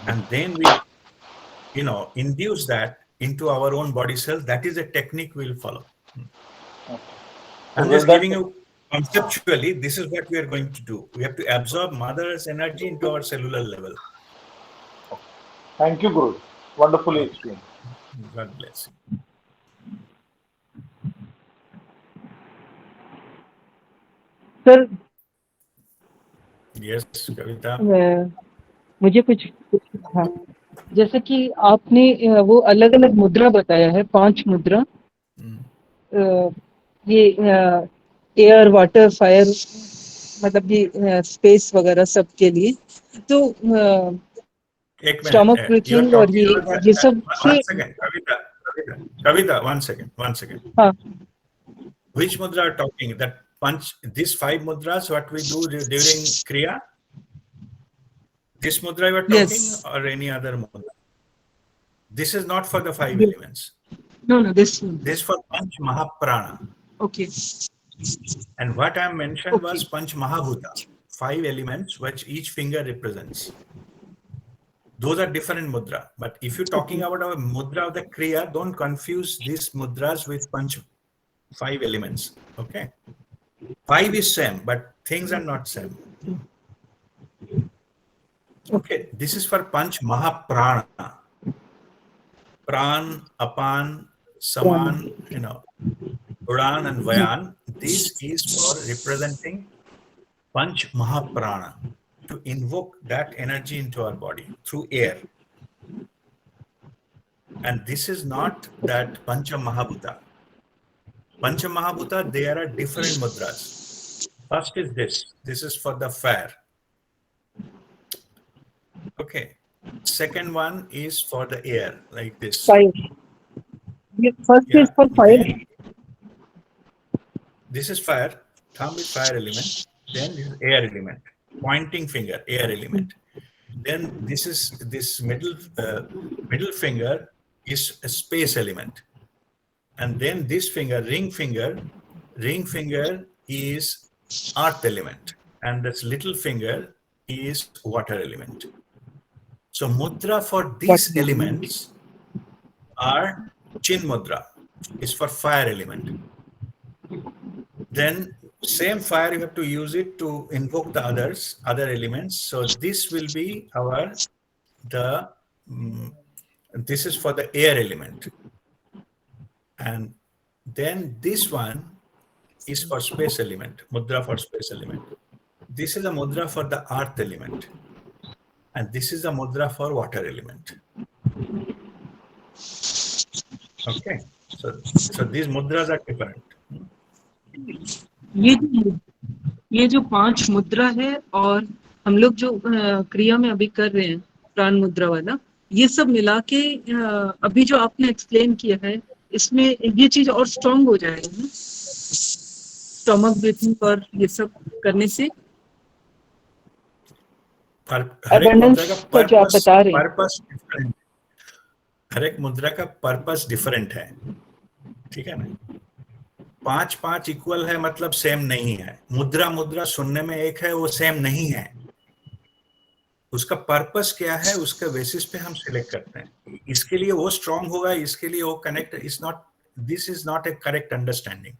Speaker 1: And then we, induce that into our own body cells. That is a technique we'll follow.
Speaker 2: okay so
Speaker 1: I'm
Speaker 2: will
Speaker 1: just
Speaker 2: that
Speaker 1: giving you conceptually, this is what we are going to do. We have to absorb Mother Earth's energy into our cellular level.
Speaker 2: thank you Guru wonderfully
Speaker 1: Okay.
Speaker 2: explained
Speaker 1: God bless you.
Speaker 3: Sir
Speaker 1: Yes, Kavita.
Speaker 3: मुझे कुछ हाँ जैसे कि आपने वो अलग अलग मुद्रा बताया है 5 मुद्रा ये एयर वाटर फायर मतलब ये स्पेस वगैरह सब के लिए तो
Speaker 1: एक
Speaker 3: stomach
Speaker 1: minute. You are
Speaker 3: breathing और
Speaker 1: talking about
Speaker 3: ये सब
Speaker 1: one
Speaker 3: के
Speaker 1: second, Kavita, 1 second.
Speaker 3: हाँ
Speaker 1: Which mudra are talking? That punch, these 5 mudras, what we do during Kriya? This mudra you are talking,
Speaker 3: yes
Speaker 1: or any other mudra? This is not for the 5 elements.
Speaker 3: No this
Speaker 1: This is for Panch Mahaprana.
Speaker 3: Okay
Speaker 1: And what I mentioned
Speaker 3: Okay.
Speaker 1: was Panch Mahabhuta, 5 elements which each finger represents. Those are different mudra. But if you're talking about a mudra of the Kriya, don't confuse these mudras with 5 elements. Okay? 5 is same, but things are not same. Okay, this is for Panch Mahaprana. Pran, Apan, Saman, Udan and Vayan. This is for representing Panch Mahaprana, to invoke that energy into our body through air. And this is not that Pancha Mahabhuta. Pancha Mahabhuta, there are different mudras. First is this. This is for the fire. Okay. Second one is for the air, like this.
Speaker 3: Fire ये first is for fire
Speaker 1: Then this is fire. Thumb is fire element. Then this is air element. Pointing finger, air element. Then this middle finger is a space element. And then this finger, ring finger is earth element. And this little finger is water element. So mudra for these elements are Chin mudra, is for fire element. Then same fire, you have to use it to invoke the other elements. So this will be this is for the air element. And then this one is for space element, mudra for space element. This is a mudra for the earth element. And this is a mudra for water element. Okay. So these mudras are different.
Speaker 3: ये जो 5 मुद्रा है और हम लोग जो क्रिया में अभी कर रहे हैं प्राण मुद्रा वाला ये सब मिला के अभी जो आपने एक्सप्लेन किया है इसमें ये चीज और स्ट्रांग हो जाएगा ना स्टमक ब्रीथिंग और ये सब करने से
Speaker 1: हर एक मुद्रा का
Speaker 3: का जो आप बता रहे हैं
Speaker 1: पर्पस डिफरेंट, हर एक मुद्रा का पर्पस डिफरेंट है, ठीक है ना? 5 इक्वल है मतलब सेम नहीं है। मुद्रा सुनने में एक है, वो सेम नहीं है। उसका पर्पस क्या है, उसका बेसिस पे हम सिलेक्ट करते हैं। इसके लिए वो स्ट्रांग होगा, इसके लिए वो connect. This is not a correct understanding.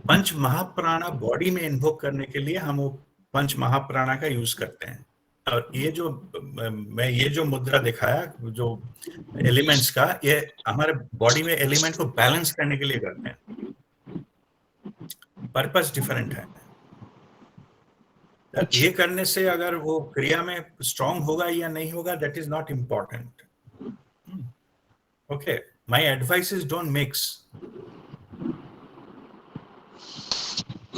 Speaker 1: पंच महाप्राणा बॉडी में इन्वोक करने के लिए हम वो पंच महाप्राणा का यूज करते हैं। और ये जो मुद्रा दिखाया, जो एलिमेंट्स का, ये हमारे बॉडी में एलिमेंट को बैलेंस करने के लिए करते हैं। पर्पस डिफरेंट है। ये करने से अगर वो क्रिया में स्ट्रांग होगा या नहीं होगा, that is not important. Okay, my advice is don't mix.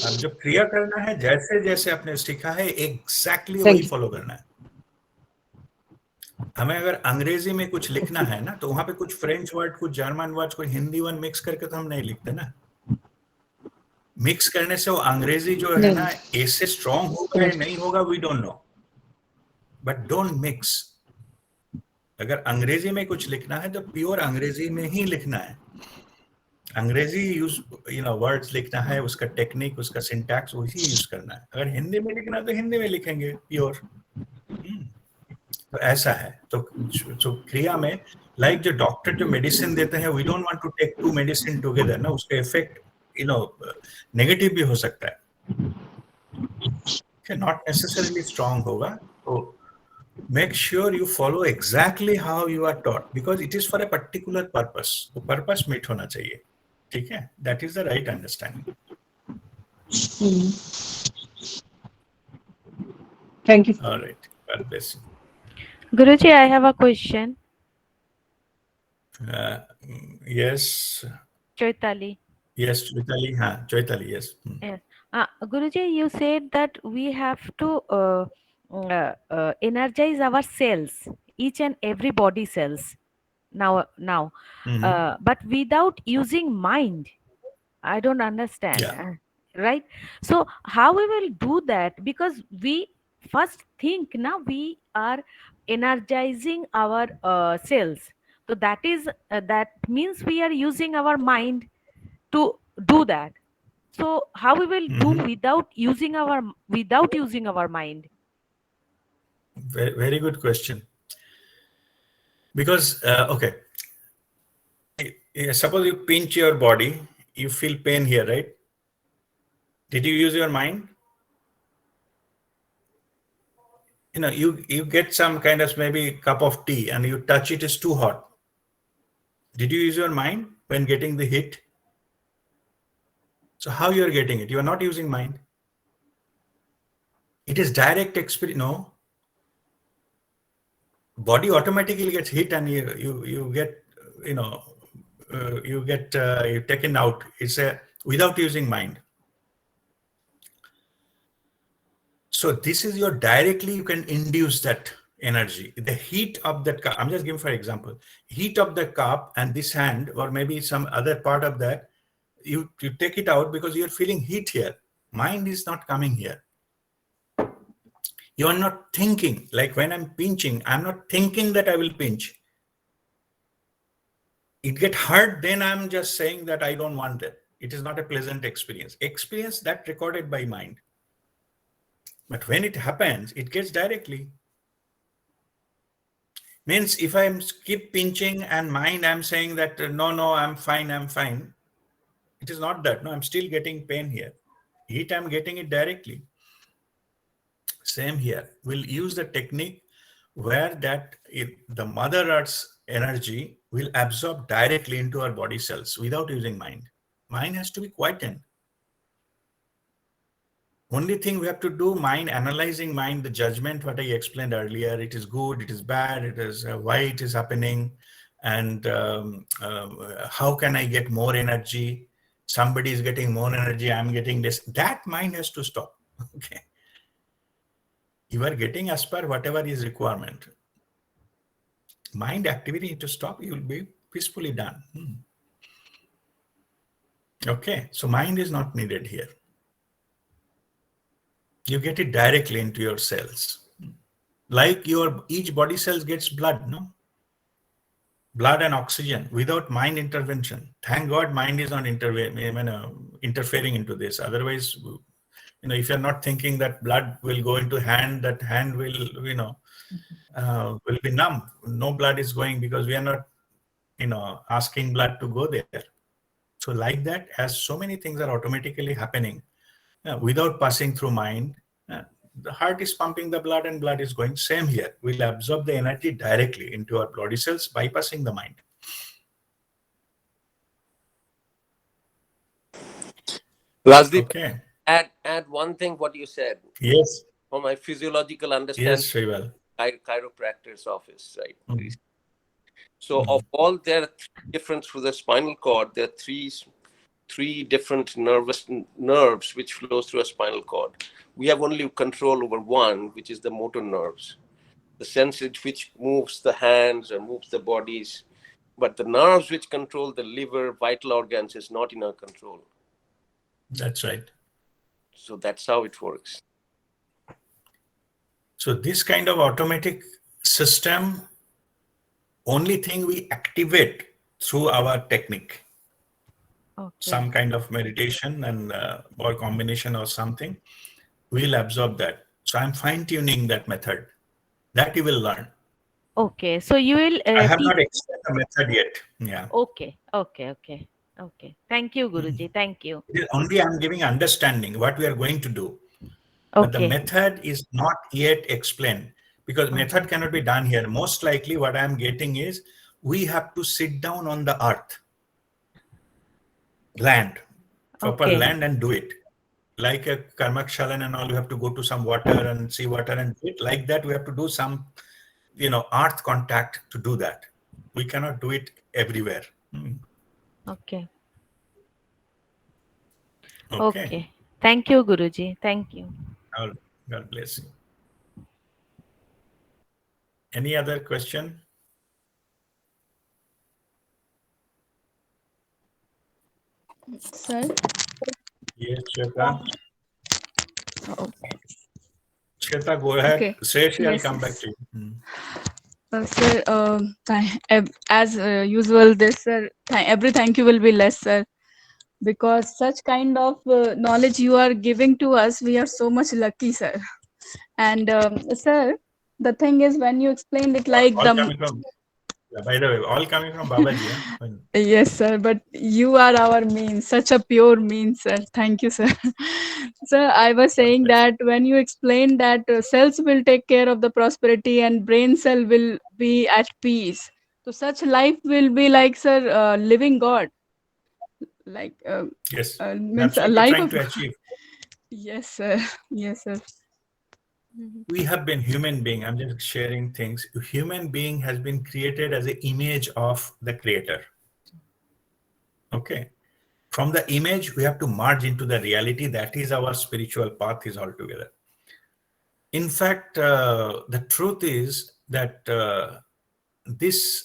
Speaker 1: अब जब क्रिया करना है, जैसे जैसे आपने सीखा है, एग्जैक्टली वही फॉलो करना है। हमें अगर अंग्रेजी में कुछ लिखना है ना, तो वहां पे कुछ फ्रेंच वर्ड, कुछ जर्मन वर्ड, कुछ हिंदी वर्ड मिक्स करके तो हम नहीं लिखते ना। मिक्स करने से वो अंग्रेजी जो है ना, ऐसे स्ट्रांग होगा या नहीं होगा, we don't know, but don't mix. अगर अंग्रेजी में कुछ लिखना है तो प्योर अंग्रेजी में ही लिखना है। अंग्रेजी वर्ड्स लिखना है, उसका टेक्निक, उसका सिंटैक्स वही यूज करना है। अगर हिंदी में लिखना है तो हिंदी में लिखेंगे प्योर। तो ऐसा है। तो क्रिया में, लाइक जो डॉक्टर जो मेडिसिन देते हैं, we don't want to take 2 medicine together ना, उसका इफेक्ट नेगेटिव भी हो सकता है, नॉट नेसेसरीली स्ट्रांग होगा। तो make sure you follow exactly how you are taught, because it is for a particular purpose. तो पर्पस मीट होना चाहिए, ठीक है? That is the right understanding.
Speaker 4: Thank you.
Speaker 1: All right, God bless you.
Speaker 5: Guruji, I have a question.
Speaker 1: Yes.
Speaker 5: Chaitali.
Speaker 1: Yes, Chaitali. Chaitali, yes.
Speaker 5: Yes. Guruji, you said that we have to energize our cells, each and every body cells now. But without using mind. I don't understand.
Speaker 1: Yeah.
Speaker 5: Right? So how we will do that? Because we first think now we are energizing our cells. So that means we are using our mind to do that. So how we will do without using our mind?
Speaker 1: Very, very good question. Because okay, suppose you pinch your body, you feel pain here, right? Did you use your mind? You get some kind of maybe cup of tea and you touch it, is too hot. Did you use your mind when getting the heat? So how you are getting it? You are not using mind. It is direct experience. No. Body automatically gets hit and you get, you're taken out. It's without using mind. So this is you can induce that energy. The heat of that cup, I'm just giving for example, heat of the cup and this hand, or maybe some other part of that, you take it out because you're feeling heat here. Mind is not coming here. You are not thinking, like when I'm pinching, I'm not thinking that I will pinch. It get hurt, then I'm just saying that I don't want it. It is not a pleasant experience. Experience that recorded by mind. But when it happens, it gets directly. Means if I keep pinching and mind, I'm saying that, no, I'm fine. It is not that. No, I'm still getting pain here. Heat, I'm getting it directly. Same here. We'll use the technique where the Mother Earth's energy will absorb directly into our body cells without using mind. Mind has to be quietened. Only thing we have to do, analyzing mind, the judgment, what I explained earlier, it is good, it is bad, it is why it is happening, and how can I get more energy? Somebody is getting more energy, I'm getting this. That mind has to stop. Okay. You are getting as per whatever is requirement. Mind activity need to stop, you will be peacefully done. Okay, so mind is not needed here. You get it directly into your cells. Like each body cell gets blood, no? blood and oxygen without mind intervention. Thank God mind is not interfering into this. Otherwise, if you're not thinking that blood will go into hand, that hand will, will be numb. No blood is going because we are not, asking blood to go there. So like that, as so many things are automatically happening without passing through mind, the heart is pumping the blood and blood is going. Same here. We'll absorb the energy directly into our body cells, bypassing the mind.
Speaker 4: Rajdeep,
Speaker 1: Okay.
Speaker 4: add one thing what you said.
Speaker 1: Yes.
Speaker 4: For my physiological understanding,
Speaker 1: Yes, Shrival.
Speaker 4: chiropractor's office, right?
Speaker 1: Mhm.
Speaker 4: So of all there are different through the spinal cord, there are three different nerves which flows through a spinal cord. We have only control over one, which is the motor nerves, the sense which moves the hands or moves the bodies. But the nerves which control the liver, vital organs is not in our control.
Speaker 1: That's right.
Speaker 4: So that's how it works.
Speaker 1: So this kind of automatic system, only thing we activate through our technique, some kind of meditation and or combination or something, we'll absorb that. So I'm fine tuning that method. That you will learn.
Speaker 5: Okay, so you will
Speaker 1: I have
Speaker 5: teach.
Speaker 1: not explained the method yet. Yeah.
Speaker 5: Okay. Thank you, Guruji. Thank you.
Speaker 1: It is only I'm giving understanding what we are going to do. But the
Speaker 5: Okay.
Speaker 1: method is not yet explained because method cannot be done here. Most likely what I'm getting is we have to sit down on the earth, land, proper
Speaker 5: Okay.
Speaker 1: land and do it. Like a karmakshalan and all, you have to go to some water and see water and do it. Like that, we have to do some, earth contact to do that. We cannot do it everywhere.
Speaker 5: Okay.
Speaker 1: Okay.
Speaker 5: Thank you, Guruji. Thank you.
Speaker 1: God bless you. Any other question?
Speaker 6: Sir?
Speaker 1: Yes, Shweta.
Speaker 6: Okay.
Speaker 1: Shweta, go ahead.
Speaker 6: Okay.
Speaker 1: Sreshi, I'll
Speaker 6: Yes,
Speaker 1: come
Speaker 6: yes.
Speaker 1: back to you.
Speaker 6: Sir, as usual, thank you will be less, sir, because such kind of knowledge you are giving to us, we are so much lucky, sir. And sir, the thing is, when you explained it like
Speaker 1: All coming from, by the way, all coming from Babaji.
Speaker 6: Yes, sir, but you are our means, such a pure means, sir. Thank you, sir. Sir, I was saying that when you explained that cells will take care of the prosperity and brain cell will be at peace. So such life will be like, sir, living God. Like,
Speaker 1: Yes,
Speaker 6: means a
Speaker 1: that's what we're
Speaker 6: life
Speaker 1: trying
Speaker 6: of...
Speaker 1: to achieve.
Speaker 6: Yes, sir. Yes, sir.
Speaker 1: We have been human being. I'm just sharing things. Human being has been created as an image of the creator. Okay. From the image, we have to merge into the reality. That is our spiritual path is altogether. In fact, the truth is that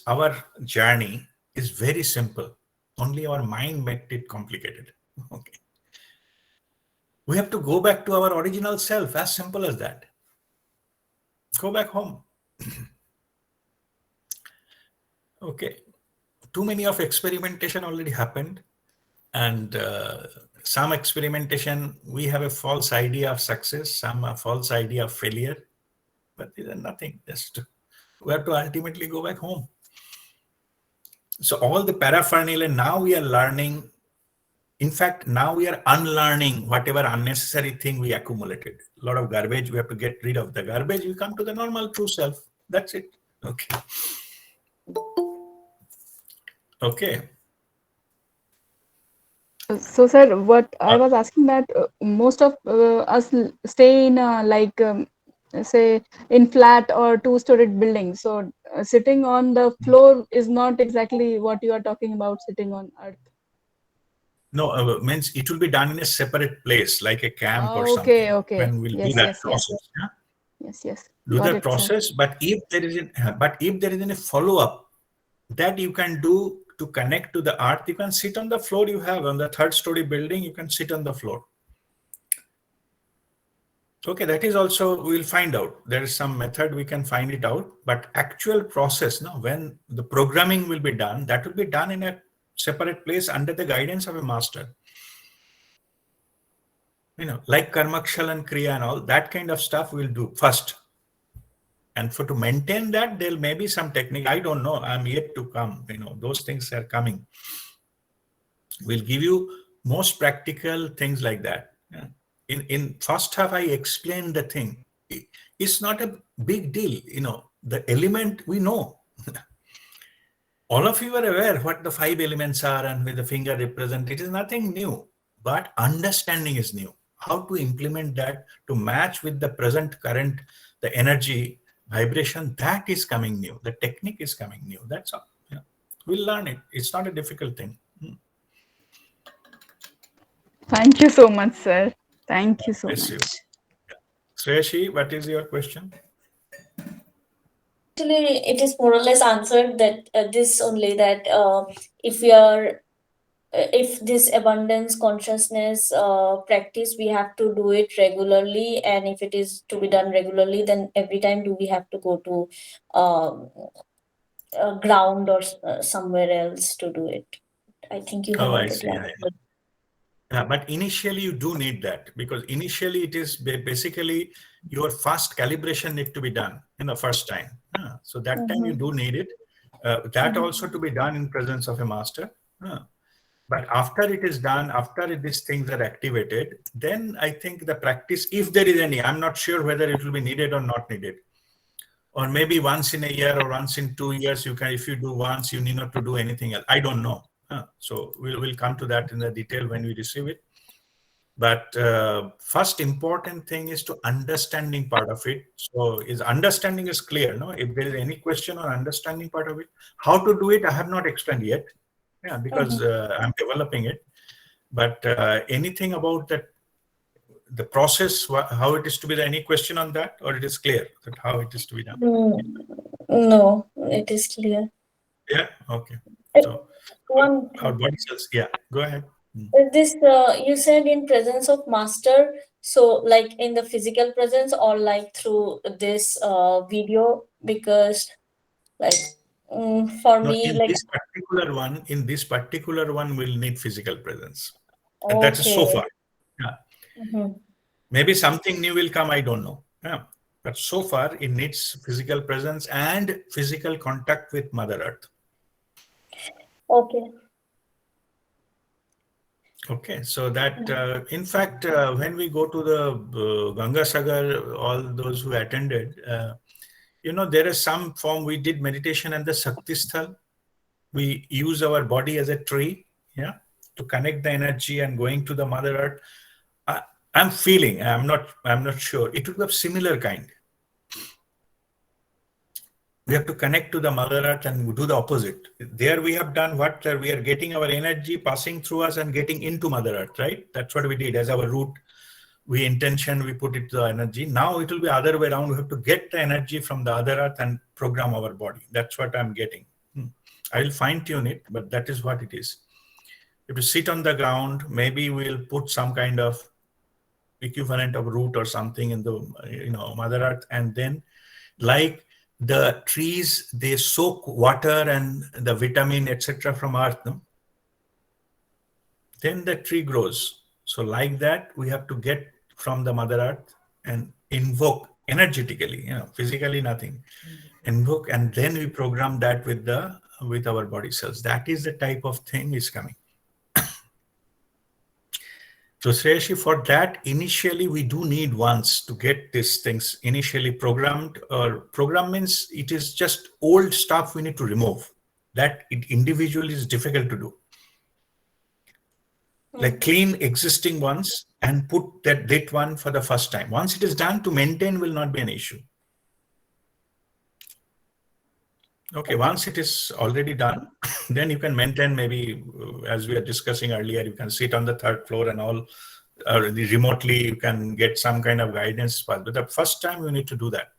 Speaker 1: our journey is very simple. Only our mind made it complicated. Okay. We have to go back to our original self, as simple as that. Go back home. Okay. Too many of experimentation already happened. And some experimentation, we have a false idea of success, some a false idea of failure. But these are nothing. We have to ultimately go back home. So all the paraphernalia, now we are learning. In fact, now we are unlearning whatever unnecessary thing we accumulated. A lot of garbage, we have to get rid of the garbage. We come to the normal true self. That's it. Okay. Okay.
Speaker 6: So, sir, what I was asking that most of us stay in say in flat or two-storied buildings. So, sitting on the floor is not exactly what you are talking about. Sitting on earth.
Speaker 1: No, means it will be done in a separate place, like a camp or
Speaker 6: Okay,
Speaker 1: something.
Speaker 6: okay.
Speaker 1: When we'll do
Speaker 6: Yes,
Speaker 1: that
Speaker 6: yes, yes.
Speaker 1: process. Yeah?
Speaker 6: Yes.
Speaker 1: Do
Speaker 6: Got
Speaker 1: that
Speaker 6: it, sir.
Speaker 1: process, but if there is any follow-up that you can do to connect to the earth, you can sit on the floor you have on the third story building, you can sit on the floor. Okay, that is also, we'll find out. There is some method we can find it out, but actual process, no, when the programming will be done, that will be done in a separate place under the guidance of a master. Like Karmakshal and Kriya and all, that kind of stuff we'll do first. And to maintain that, there may be some technique. I don't know. I'm yet to come. Those things are coming. We'll give you most practical things like that. Yeah. In first half, I explained the thing. It's not a big deal. The element we know. All of you are aware what the 5 elements are and with the finger represent. It is nothing new, but understanding is new. How to implement that to match with the present current, the energy, vibration, that is coming new. The technique is coming new. That's all. Yeah. We'll learn it. It's not a difficult thing.
Speaker 6: Thank you so much, sir. Thank you so
Speaker 1: Bless
Speaker 6: much.
Speaker 1: you. Shreyashi, what is your question?
Speaker 7: Actually, it is more or less answered that this only, that if we are if this abundance consciousness practice, we have to do it regularly, and if it is to be done regularly, then every time do we have to go to ground or somewhere else to do it? I think you have
Speaker 1: I
Speaker 7: already
Speaker 1: see.
Speaker 7: answered.
Speaker 1: Yeah, but initially you do need that, because initially it is basically your first calibration need to be done in the first time. So that time you do need it. That also to be done in presence of a master. But after it is done, after these things are activated, then I think the practice, if there is any, I'm not sure whether it will be needed or not needed. Or maybe once in a year or once in 2 years, you can, if you do once, you need not to do anything else. I don't know. So we'll come to that in the detail when we receive it. But first important thing is to understanding part of it. So understanding is clear. No, if there is any question on understanding part of it, how to do it, I have not explained yet. Yeah, because I'm developing it. But anything about that, the process, how it is to be done, any question on that, or it is clear that how it is to be done?
Speaker 7: No, it is clear.
Speaker 1: Yeah, okay. So
Speaker 7: One
Speaker 1: our body cells, yeah, go ahead.
Speaker 7: This you said in presence of master, so like in the physical presence or like through this video, because like for
Speaker 1: No,
Speaker 7: me,
Speaker 1: in
Speaker 7: like
Speaker 1: this particular one will need physical presence. And that is so
Speaker 7: okay.
Speaker 1: far. Yeah. Maybe something new will come, I don't know. Yeah. But so far it needs physical presence and physical contact with Mother Earth.
Speaker 7: Okay.
Speaker 1: Okay, so that in fact, when we go to the Ganga Sagar, all those who attended, there is some form, we did meditation at the Shakti Sthal. We use our body as a tree, yeah, to connect the energy and going to the Mother Earth. I'm feeling, I'm not sure, it would be of similar kind. We have to connect to the Mother Earth and do the opposite. There we have done what? We are getting our energy passing through us and getting into Mother Earth, right? That's what we did as our root. We put it to the energy. Now it will be other way around. We have to get the energy from the other earth and program our body. That's what I'm getting. I will fine tune it, but that is what it is. If you sit on the ground, maybe we'll put some kind of equivalent of root or something in the Mother Earth, and then like the trees, they soak water and the vitamin, etc. from earth. No? Then the tree grows. So like that, we have to get from the Mother Earth and invoke energetically, physically nothing. Invoke, and then we program that with our body cells. That is the type of thing is coming. So Shreyashi, for that, initially we do need once to get these things initially programmed. Or program means it is just old stuff we need to remove. That it individually is difficult to do. Like clean existing ones and put that one for the first time. Once it is done, to maintain will not be an issue. Okay, once it is already done, then you can maintain, maybe as we were discussing earlier, you can sit on the 3rd floor and all, or remotely you can get some kind of guidance. But the first time you need to do that.